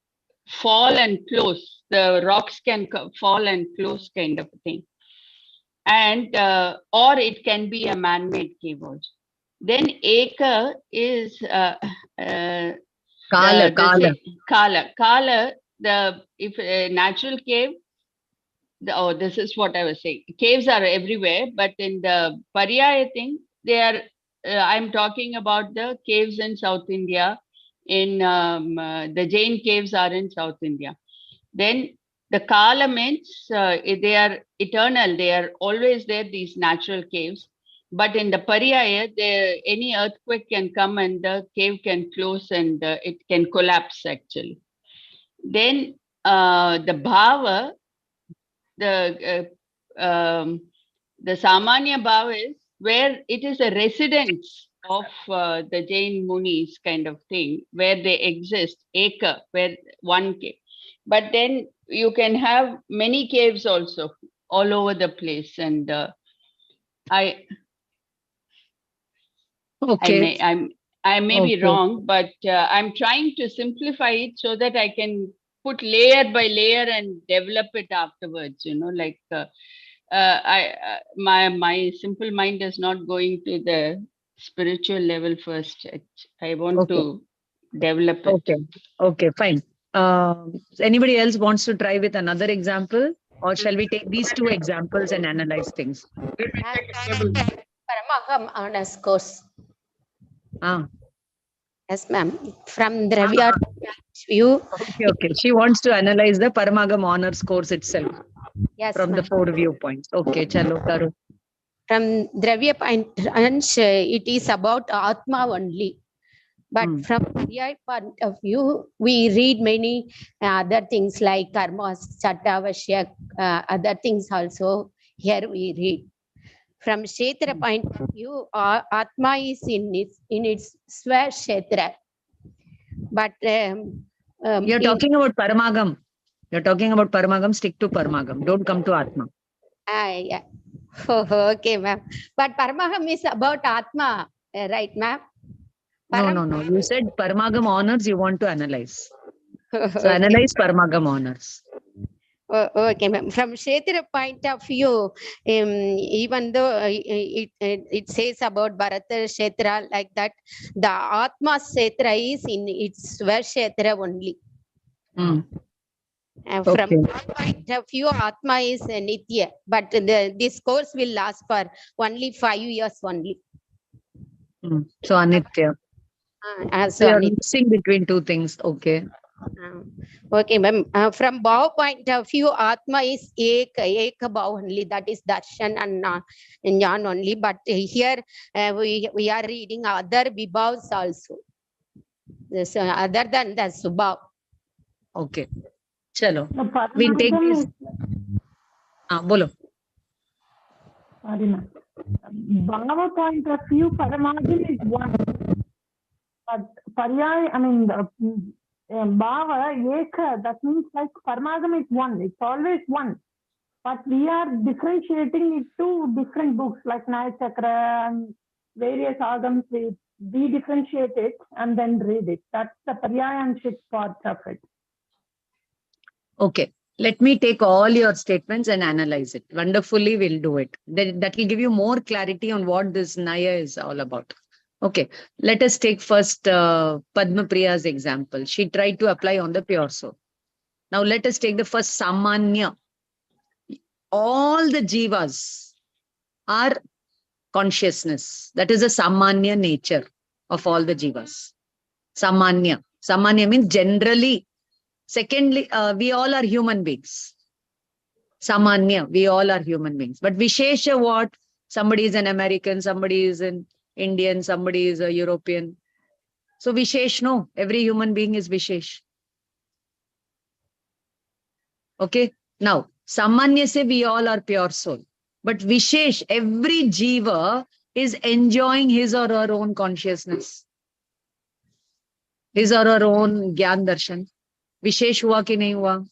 fall and close. The rocks can fall and close kind of a thing. And or it can be a man-made cave also. Then Eka is Kala. If a natural cave, this is what I was saying. Caves are everywhere, but in the Paryaya thing, they are. I'm talking about the caves in South India. In the Jain caves are in South India. Then the Kala means they are eternal. They are always there. These natural caves. But in the Paryaya, any earthquake can come and the cave can close and it can collapse actually. Then the Bhava, the Samanya Bhava is where it is a residence of the Jain Munis kind of thing, where they exist, Eka, where one cave. But then you can have many caves also all over the place. And okay. I may be wrong, but I'm trying to simplify it so that I can put layer by layer and develop it afterwards, like my simple mind is not going to the spiritual level first. I want to develop it. Okay, fine. Anybody else wants to try with another example, or shall we take these two examples and analyze things? Paramaham honors course. Yes, ma'am. From Dravya view. Okay. She wants to analyze the Paramagam honors course itself. Yes, from the 4 viewpoints. Okay, chalo, Taru. From Dravya point, it is about Atma only. But from Paryaya point of view, we read many other things like karmas, chattavashyak, other things also. Here we read. From Kshetra point of view, Atma is in its Swa Kshetra. But you're talking about Paramagam. You're talking about Paramagam, stick to Paramagam. Don't come to Atma. Yeah. Okay, ma'am. But Paramagam is about Atma, right, ma'am? No. You said Paramagam honors you want to analyze. So analyze Paramagam honors. Okay, ma'am. From Kshetra point of view, even though it says about Bharata Kshetra like that, the Atma Kshetra is in its Swa Kshetra only. From one point of view, Atma is Nitya, but this course will last for only 5 years only. So Anitya. So you're mixing between two things. Okay. Okay, ma'am. From Bhava point of view, Atma is Eka Bhava only. That is Darshan and Jnana only. But here we are reading other Vibhavs also. So other than the Subhav. Okay. Chalo. We'll take this. Bolo. Sorry, ma'am. Bhava point of view, Paramagam is one. But Paryaya, Bhava, Eka, that means like Paramagam is one. It's always one. But we are differentiating it to different books like Naya Chakra and various agams. We differentiate it and then read it. That's the Paryayanship part of it. Okay. Let me take all your statements and analyze it. Wonderfully, we'll do it. That will give you more clarity on what this Naya is all about. Okay. Let us take first Padma Priya's example. She tried to apply on the pure soul. Now let us take the first Samanya. All the jivas are consciousness. That is a Samanya nature of all the jivas. Samanya. Samanya means generally. Secondly, we all are human beings. Samanya, we all are human beings. But Vishesha what? Somebody is an American, somebody is an Indian, somebody is a European. So Vishesh, no. Every human being is Vishesh. Okay. Now, Samanya se we all are pure soul. But Vishesh, every jiva is enjoying his or her own consciousness. His or her own Gyan Darshan. Vishesh hua ki nahi hua.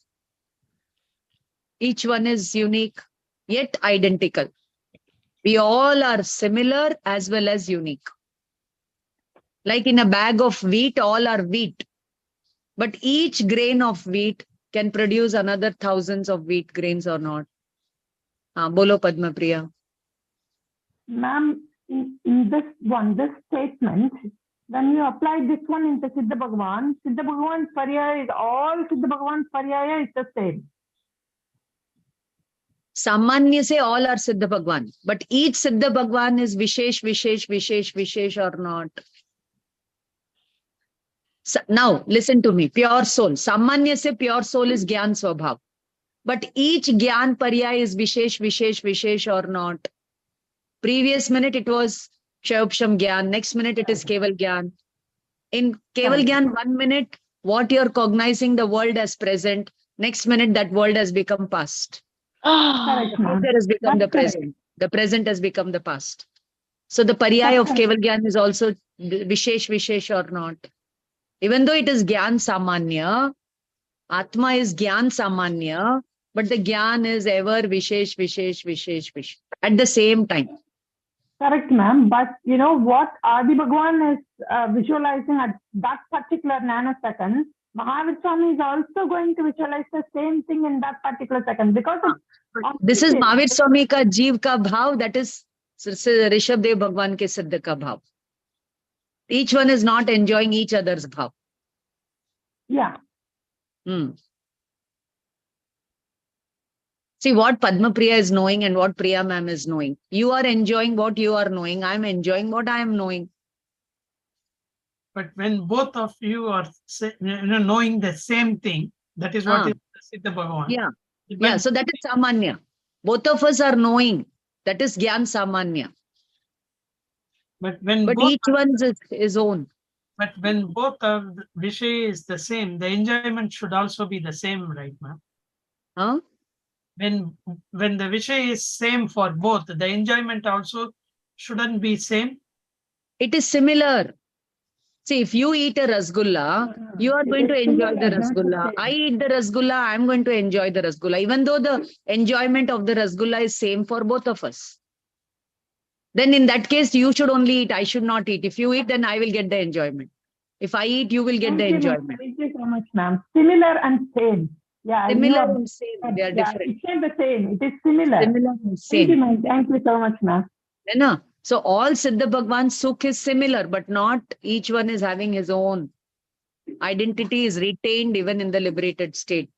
Each one is unique, yet identical. We all are similar as well as unique. Like in a bag of wheat, all are wheat. But each grain of wheat can produce another thousands of wheat grains or not. Bolo Padma Priya. Ma'am, in this statement, when you apply this one into Siddha Bhagavan's Paryaya is all Siddha Bhagavan's Paryaya is the same. Samanya se all are Siddha Bhagavan. But each Siddha Bhagavan is Vishesh or not. So, now, listen to me. Pure soul. Samanya se pure soul is Gyan Swabhav. But each Gyan Paryaya is Vishesh or not. Previous minute it was Kshayopsham Gyan. Next minute it is Keval Gyan. In Keval Gyan, 1 minute, what you're cognizing the world as present. Next minute, that world has become past. Correct, The ma'am. future has become the That's correct. present. The present has become the past. So the paryaya of Keval Gyan is also Vishesh or not. Even though it is Gyan Samanya, Atma is Gyan Samanya, but the Gyan is ever Vishesh at the same time. Correct, ma'am. But you know what Adi Bhagwan is visualizing at that particular nanosecond, Mahavir Swami is also going to visualize the same thing in that particular second, because this is Mahavir Swami ka Jeev ka bhav, that is Rishabh Dev Bhagwan ke Siddha ka bhav. Each one is not enjoying each other's bhav. Yeah. See what Padma Priya is knowing and what Priya ma'am is knowing. You are enjoying what you are knowing. I am enjoying what I am knowing. But when both of you are knowing the same thing, that is what is Siddha Bhagavan. Yeah. Yeah. So that is Samanya. Both of us are knowing. That is Gyan Samanya. But each one is his own. But when both of the Vishay is the same, the enjoyment should also be the same, right, ma'am? Huh? When the Vishay is same for both, the enjoyment also shouldn't be same. It is similar. See, if you eat a rasgulla, you are going to enjoy the rasgulla. I eat the rasgulla, I am going to enjoy the rasgulla, even though the enjoyment of the rasgulla is same for both of us. Then in that case, you should only eat, I should not eat. If you eat, then I will get the enjoyment. If I eat, you will get the enjoyment. Thank you so much, ma'am. Similar and same. Yeah, similar and same. They are different. It's not the same. It is similar. Similar and same. Thank you, ma'am. Thank you so much, ma'am. No. So all Siddha Bhagwan's Sukh is similar, but not each one is having his own. Identity is retained even in the liberated state.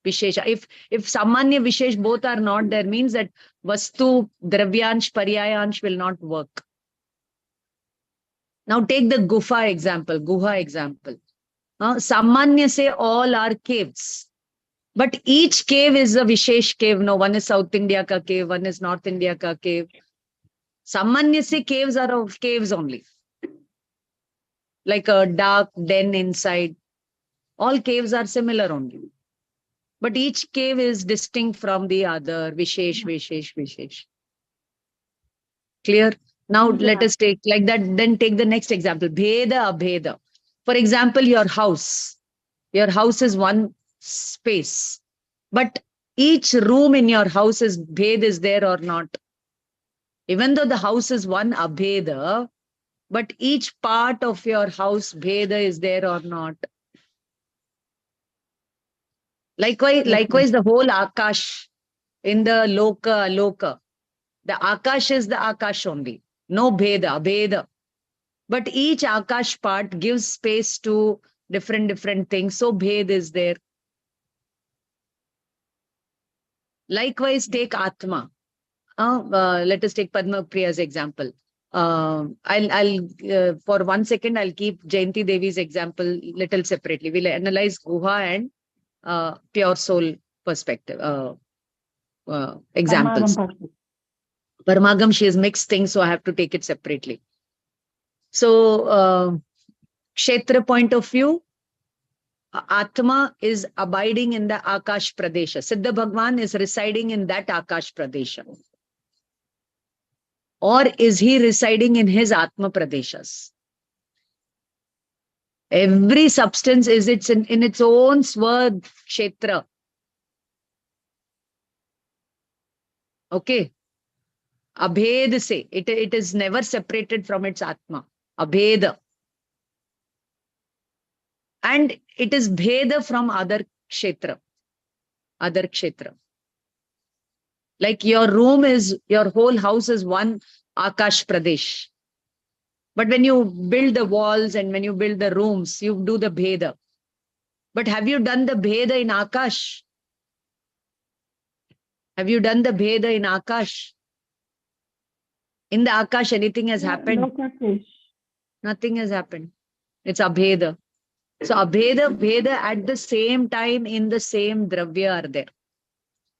Vishesha. If Samanya Vishesh both are not there, means that Vastu, Dravyansh, Paryayansh will not work. Now take the Guha example. Samanya say all are caves. But each cave is a Vishesh cave. No, one is South India ka cave, one is North India ka cave. Samanya say caves are of caves only. Like a dark den inside. All caves are similar only. But each cave is distinct from the other. Vishesh. Clear? Now let us take like that. Then take the next example. Bheda, Abheda. For example, your house. Your house is one space. But each room in your house is Bhed is there or not. Even though the house is one Abheda, but each part of your house Bheda is there or not. Likewise, the whole Akash in the Loka. The Akash is the Akash only. No Bheda, Abheda. But each Akash part gives space to different things. So Bhed is there. Likewise, take Atma. Let us take Padma Priya's example. I'll for 1 second, I'll keep Jayanti Devi's example little separately. We'll analyze Guha and pure soul perspective examples. Paramagam, she has mixed things, so I have to take it separately. So, Kshetra point of view, Atma is abiding in the Akash Pradesha. Siddha Bhagwan is residing in that Akash Pradesha. Or is he residing in his Atma Pradeshas? Every substance is in its own Swa Kshetra. Okay. Abhed se. It is never separated from its Atma. Abhed. And it is Bheda from other Kshetra. Like your whole house is one Akash Pradesh. But when you build the walls and when you build the rooms, you do the Bheda. But have you done the Bheda in Akash? Have you done the Bheda in Akash? In the Akash, anything has happened? No, nothing has happened. It's Abheda. So Abheda, Bheda at the same time in the same Dravya are there.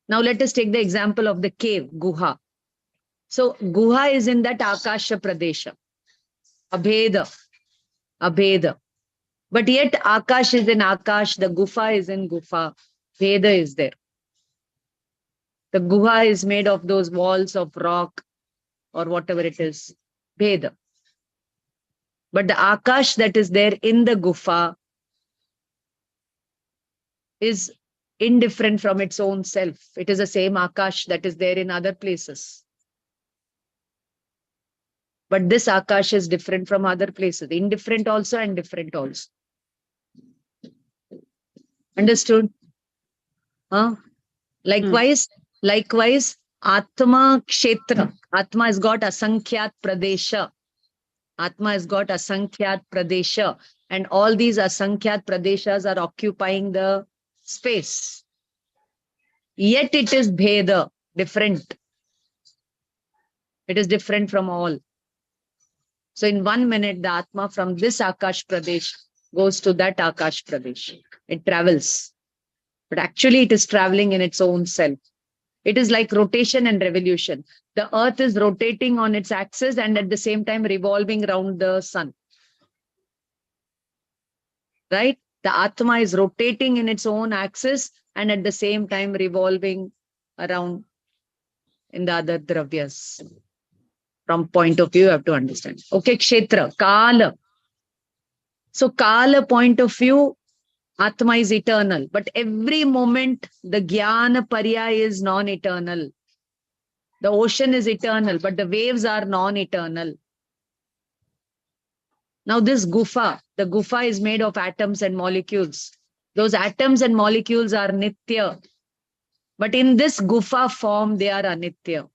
Now let us take the example of the cave, Guha. So Guha is in that Akasha Pradesha. Abheda. Abheda. But yet Akash is in Akash, the Gufa is in Gufa. Veda is there. The Guha is made of those walls of rock or whatever it is. Veda. But the Akash that is there in the Gufa is indifferent from its own self. It is the same Akash that is there in other places. But this Akash is different from other places. Indifferent also and different also. Understood? Huh? Likewise, Atma Kshetra. Atma has got Asankhyat Pradesha. Atma has got Asankhyat Pradesha. And all these Asankhyat Pradeshas are occupying the space. Yet it is Bheda, different. It is different from all. So in 1 minute, the Atma from this Akash Pradesh goes to that Akash Pradesh. It travels. But actually it is traveling in its own self. It is like rotation and revolution. The earth is rotating on its axis and at the same time revolving around the sun. Right? The Atma is rotating in its own axis and at the same time revolving around in the other dravyas. From point of view, you have to understand. Okay, Kshetra, Kala. So Kala point of view, Atma is eternal. But every moment, the Jnana Parya is non-eternal. The ocean is eternal, but the waves are non-eternal. Now this Gufa, the Gufa is made of atoms and molecules. Those atoms and molecules are Nitya. But in this Gufa form, they are Anitya.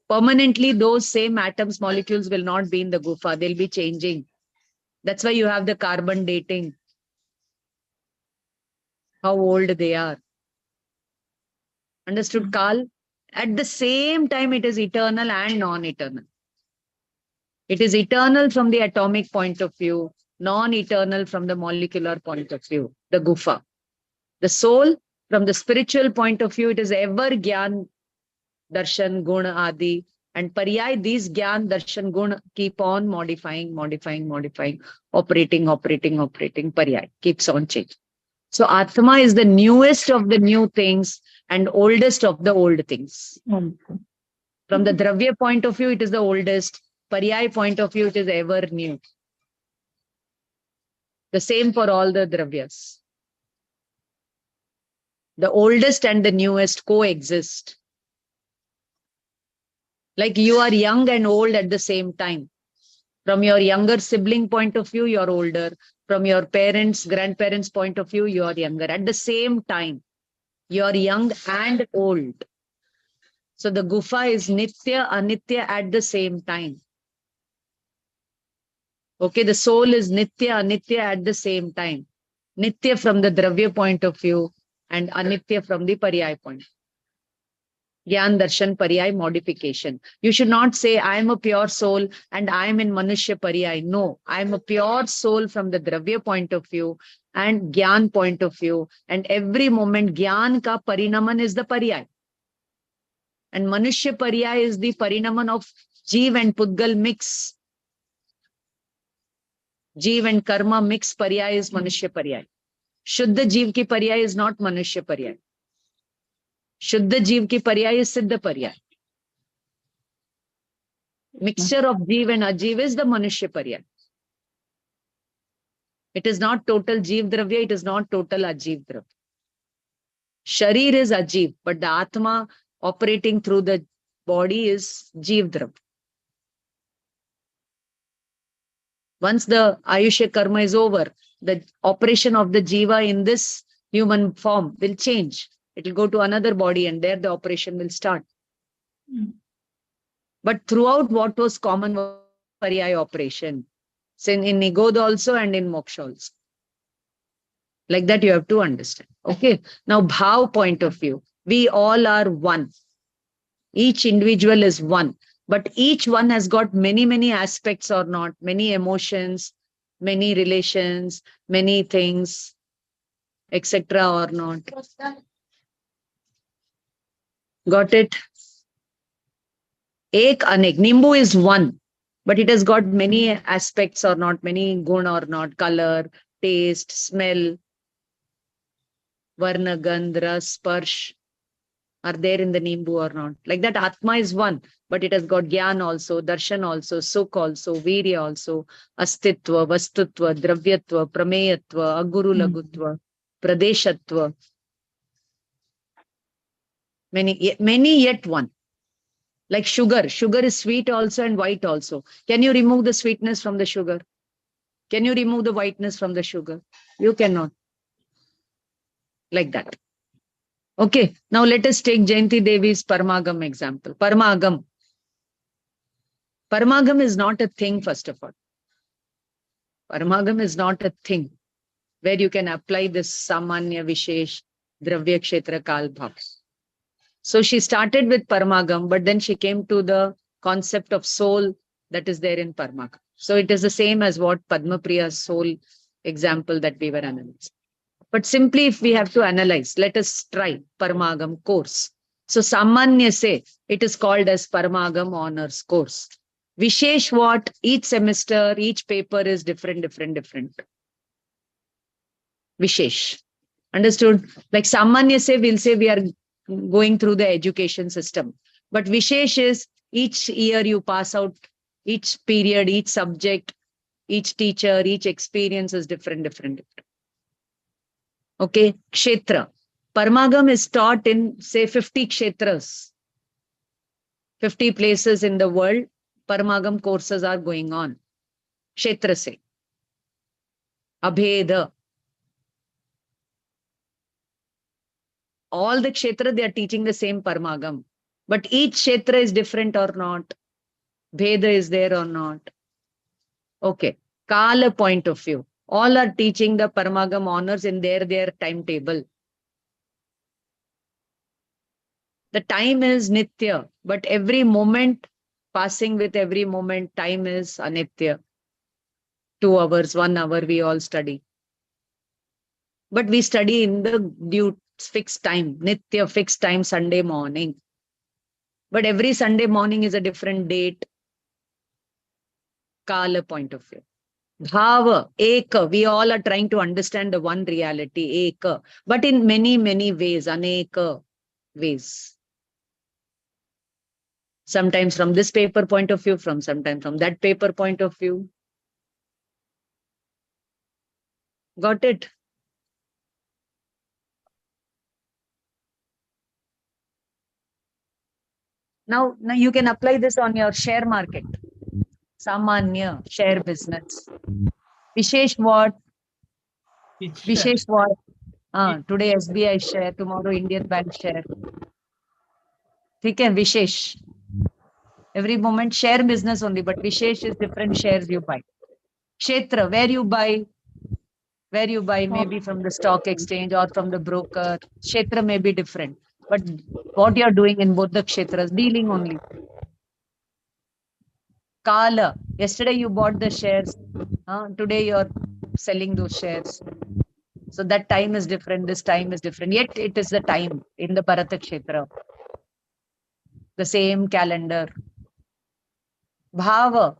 Permanently, those same atoms, molecules will not be in the Gufa. They'll be changing. That's why you have the carbon dating. How old they are. Understood, Kal? At the same time, it is eternal and non-eternal. It is eternal from the atomic point of view, non-eternal from the molecular point of view, the Gufa. The soul, from the spiritual point of view, it is ever Gyan, Darshan, Guna, Adi. And Paryay, these Gyan, Darshan, Guna keep on modifying, operating. Paryay keeps on changing. So Atma is the newest of the new things and oldest of the old things. From the Dravya point of view, it is the oldest. Paryay point of view, it is ever new. The same for all the Dravyas. The oldest and the newest coexist. Like you are young and old at the same time. From your younger sibling point of view, you're older. From your parents, grandparents point of view, you're younger. At the same time, you're young and old. So the Gufa is Nitya, Anitya at the same time. Okay, the soul is Nitya, Anitya at the same time. Nitya from the Dravya point of view and Anitya from the Paryay point. Gyan, Darshan, Paryay, modification. You should not say, I am a pure soul and I am in Manushya Paryay. No, I am a pure soul from the Dravya point of view and Gyan point of view. And every moment, Gyan ka Parinaman is the Paryay. And Manushya Paryay is the Parinaman of Jeev and Pudgal mix. Jeev and Karma mix Paryay is Manushya Paryay. Shuddha Jeev ki Paryay is not Manushya Paryay. Shuddha Jeev ki Paryay is Siddha Paryay. Mixture of Jeev and Ajeev is the Manushya Paryay. It is not total Jeev Dravya, it is not total Ajeev Dravya. Sharir is Ajeev, but the Atma operating through the body is Jeev Dravya. Once the Ayushya Karma is over, the operation of the Jiva in this human form will change. It will go to another body and there the operation will start. But throughout what was common was Paryay operation. So in Nigodha also and in Moksha also. Like that you have to understand. Okay. Now Bhav point of view. We all are one. Each individual is one. But each one has got many aspects or not. Many emotions, many relations, many things, etc. or not. Got it? Ek, anek. Nimbu is one, but it has got many aspects or not, many gun or not, color, taste, smell, varna, gandha, sparsh are there in the Nimbu or not. Like that, Atma is one, but it has got Gyan also, Darshan also, Sukh also, Virya also, Astitva, Vastutva, Dravyatva, Prameyatva, Aguru Lagutva, Pradeshatva. Many yet one. Like sugar. Sugar is sweet also and white also. Can you remove the sweetness from the sugar? Can you remove the whiteness from the sugar? You cannot. Like that. Okay. Now let us take Jayanti Devi's Paramagam example. Paramagam. Paramagam is not a thing, first of all. Paramagam is not a thing where you can apply this Samanya Vishesh Dravya Kshetra Kal Bhav. So she started with Paramagam, but then she came to the concept of soul that is there in Paramagam. So it is the same as what Padma Priya's soul example that we were analyzing. But simply if we have to analyze, let us try Paramagam course. So Samanya say it is called as Paramagam honors course. Vishesh what? Each semester, each paper is different. Vishesh. Understood? Like Samanya say, we'll say we are going through the education system. But Vishesh is each year you pass out, each period, each subject, each teacher, each experience is different. Okay, Kshetra. Paramagam is taught in, say, 50 Kshetras. 50 places in the world, Paramagam courses are going on. Kshetra se. Abheda. All the Kshetra, they are teaching the same Paramagam. But each Kshetra is different or not. Bheda is there or not. Okay. Kala point of view. All are teaching the Paramagam honors in their timetable. The time is Nitya, but every moment, passing with every moment, time is Anitya. 2 hours, 1 hour, we all study. But we study in the due fixed time, Nitya fixed time, Sunday morning. But every Sunday morning is a different date. Kala point of view. Bhava, Eka, we all are trying to understand the one reality, Eka, but in many ways, Aneka ways. Sometimes from this paper point of view, sometimes from that paper point of view. Got it? Now you can apply this on your share market. Samanya, share business. Vishesh what? Vishesh what? Today SBI share, tomorrow Indian Bank share. Okay, Vishesh. Every moment share business only, but Vishesh is different shares you buy. Kshetra, where you buy? Maybe from the stock exchange or from the broker. Kshetra may be different. But what you are doing in both the Kshetras, dealing only. Kala, yesterday you bought the shares. Today you are selling those shares. So that time is different, this time is different. Yet it is the time in the Bharata Kshetra. The same calendar. Bhava,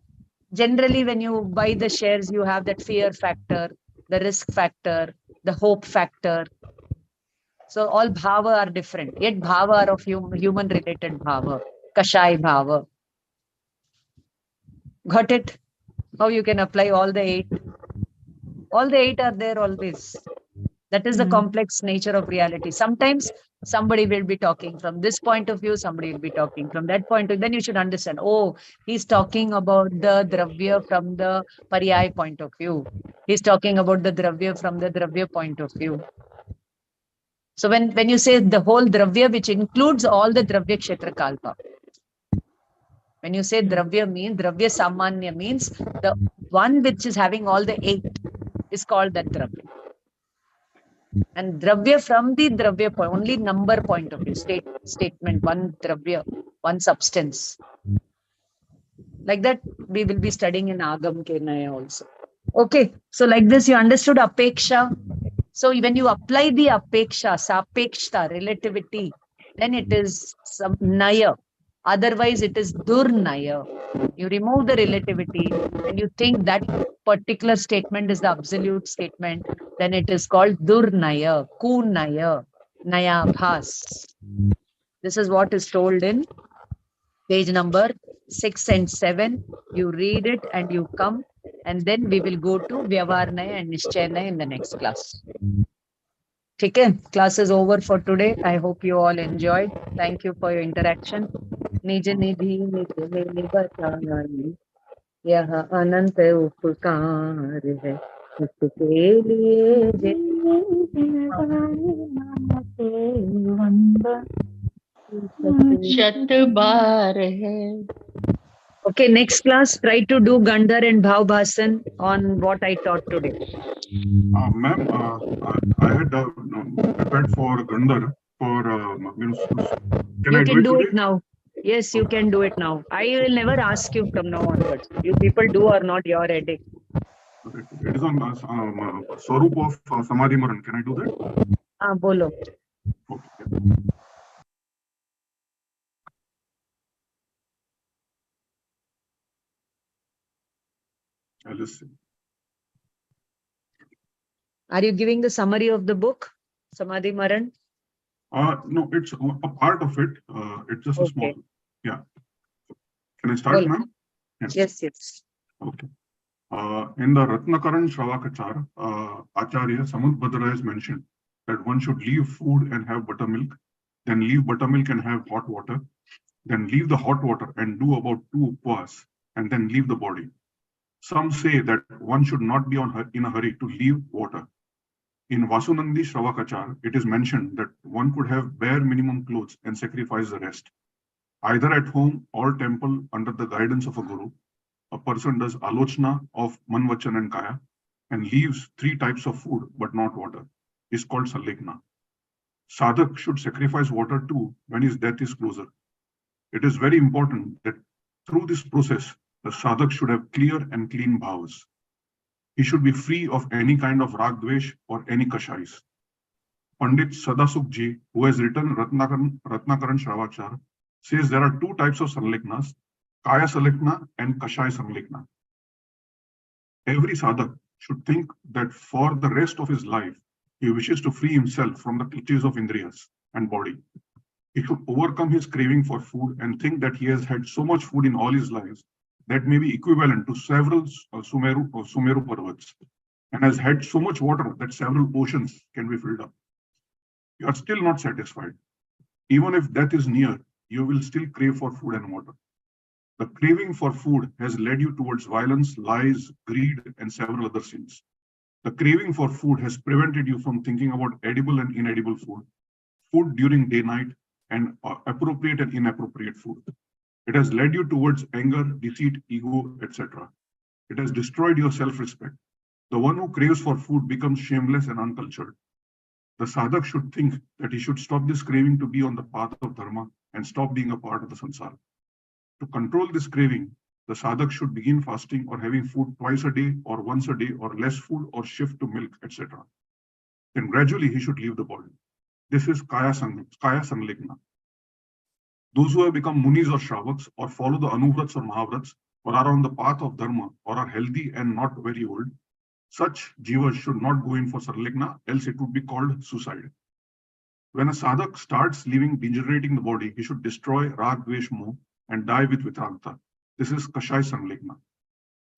generally when you buy the shares, you have that fear factor, the risk factor, the hope factor. So all bhava are different. Yet bhava are of human related bhava. Kashai bhava. Got it? How you can apply all the 8? All the 8 are there always. That is the complex nature of reality. Sometimes somebody will be talking from this point of view, somebody will be talking from that point of view. Then you should understand, oh, he's talking about the Dravya from the Paryaya point of view. He's talking about the Dravya from the Dravya point of view. So when you say the whole Dravya, which includes all the Dravya Kshetra Kalpa. When you say Dravya means, Dravya Samanya means the one which is having all the 8 is called that Dravya. And Dravya from the Dravya point, only number point of view, statement, one Dravya, one substance. Like that, we will be studying in Agam Kenaya also. Okay, so like this, you understood Apeksha. So when you apply the Apeksha, Sapekshta, relativity, then it is some Naya. Otherwise, it is Durnaya. You remove the relativity and you think that particular statement is the absolute statement, then it is called Durnaya, Kunaya, Naya Bhas. This is what is told in page number 6 and 7. You read it and you come, and then we will go to Vyavarnaya and Nishchayanaya in the next class. Okay, class is over for today. I hope you all enjoyed. Thank you for your interaction. Nij nidhi nij mein batani, yaha anant upkar hai, uske liye Shat bar hai. Okay, next class, try to do Gandhar and Bhav Bhasan on what I taught today. Ma'am, I had prepared for Gandhar for, you can do it now. Yes, you can do it now. I will never ask you from now onwards. You people do or not, your headache. It is on Swarup of Samadhi Maran. Can I do that? Bolo. Okay. I'll listen. Are you giving the summary of the book, Samadhi Maran? No, it's a part of it. It's just a small. Yeah. Can I start, ma'am? Yes, yes. Okay. In the Ratnakaran Shravakachar, Acharya Samudbhadra has mentioned that one should leave food and have buttermilk, then leave buttermilk and have hot water, then leave the hot water and do about 2 upvas, and then leave the body. Some say that one should not be in a hurry to leave water. In Vasunandi Shravakachar, it is mentioned that one could have bare minimum clothes and sacrifice the rest. Either at home or temple under the guidance of a guru, a person does alochna of man, vachan and kaya and leaves 3 types of food but not water. Is called sallegna. Sadhak should sacrifice water too when his death is closer. It is very important that through this process, the sadhak should have clear and clean bhavas. He should be free of any kind of rag dvesh or any kashais. Pandit Sadasukh Ji, who has written Ratnakaran Shravakachar, says there are 2 types of sanlegnas, Kaya Sanlegna and Kashaya Sanlegna. Every sadhak should think that for the rest of his life, he wishes to free himself from the clutches of indriyas and body. He should overcome his craving for food and think that he has had so much food in all his lives that may be equivalent to several Sumeru Parvats, and has had so much water that several oceans can be filled up. You are still not satisfied. Even if death is near, you will still crave for food and water. The craving for food has led you towards violence, lies, greed, and several other sins. The craving for food has prevented you from thinking about edible and inedible food, food during day-night, and appropriate and inappropriate food. It has led you towards anger, deceit, ego, etc. It has destroyed your self-respect. The one who craves for food becomes shameless and uncultured. The sadhak should think that he should stop this craving to be on the path of dharma and stop being a part of the samsara. To control this craving, the sadhak should begin fasting or having food twice a day or once a day or less food or shift to milk, etc. Then gradually he should leave the body. This is Kaya Sanlegna. Those who have become munis or shravaks or follow the anuvrats or mahavrats or are on the path of dharma or are healthy and not very old, such jivas should not go in for sanlegna, else it would be called suicide. When a sadhak starts degenerating the body, he should destroy rag, dvesh, moh and die with vitragta. This is Kashaya Sanlegna.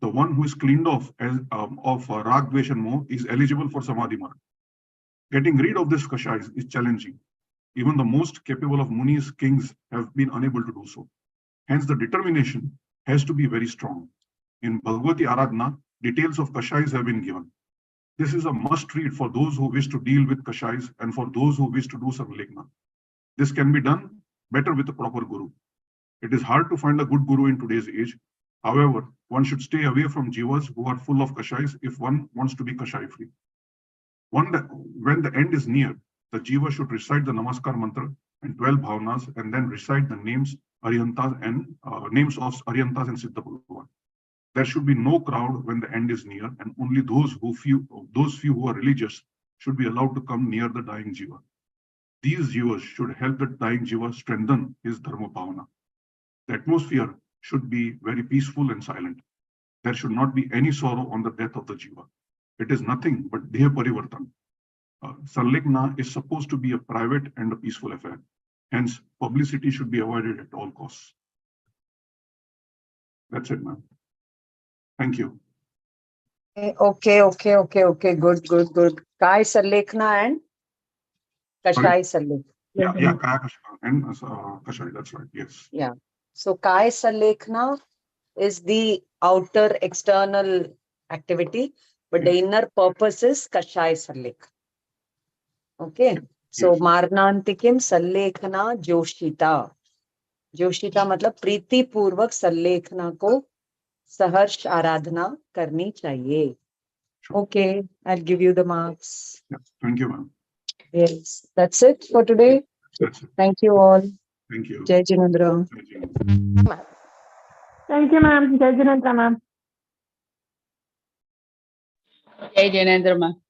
The one who is cleaned off of rag, dvesh and moh is eligible for Samadhi Maran. Getting rid of this Kashaya is challenging. Even the most capable of munis, kings have been unable to do so. Hence, the determination has to be very strong. In Bhagavati Aradhana, details of Kashayas have been given. This is a must read for those who wish to deal with Kashayas and for those who wish to do Sanlegna. This can be done better with a proper guru. It is hard to find a good guru in today's age. However, one should stay away from jivas who are full of Kashayas if one wants to be Kashaya free. When the end is near, the jiva should recite the Namaskar mantra and 12 bhavanas and then recite the names Arihantas and names of Arihantas and Siddha Bhagavan. There should be no crowd when the end is near, and only those few who are religious should be allowed to come near the dying jiva. these jivas should help the dying jiva strengthen his dharma bhavana. The atmosphere should be very peaceful and silent. There should not be any sorrow on the death of the jiva. It is nothing but deha parivartan. Sanlekhna is supposed to be a private and a peaceful affair. Hence, publicity should be avoided at all costs. That's it, ma'am. Thank you. Okay. Good. Kai Sanlekhna and Kashai Sanlekhna. Yeah, Kaya Kashai and Kashai, that's right, yes. Yeah. So Kai Sanlekhna is the outer external activity, but the inner purpose is Kashai Sanlekhna. Okay. So Yes. Marnantikim Sanlekhna Joshita. Joshita मतलब प्रीति पूर्वक संलेखना को सहर्ष आराधना करनी चाहिए. Okay, I'll give you the marks. Yeah, thank you, ma'am. Yes, that's it for today. That's it. Thank you all. Thank you. Jai Jinendra. Jai Jinendra. Thank you, ma'am. Jai Jinendra, ma'am. Jai Janendra, ma'am.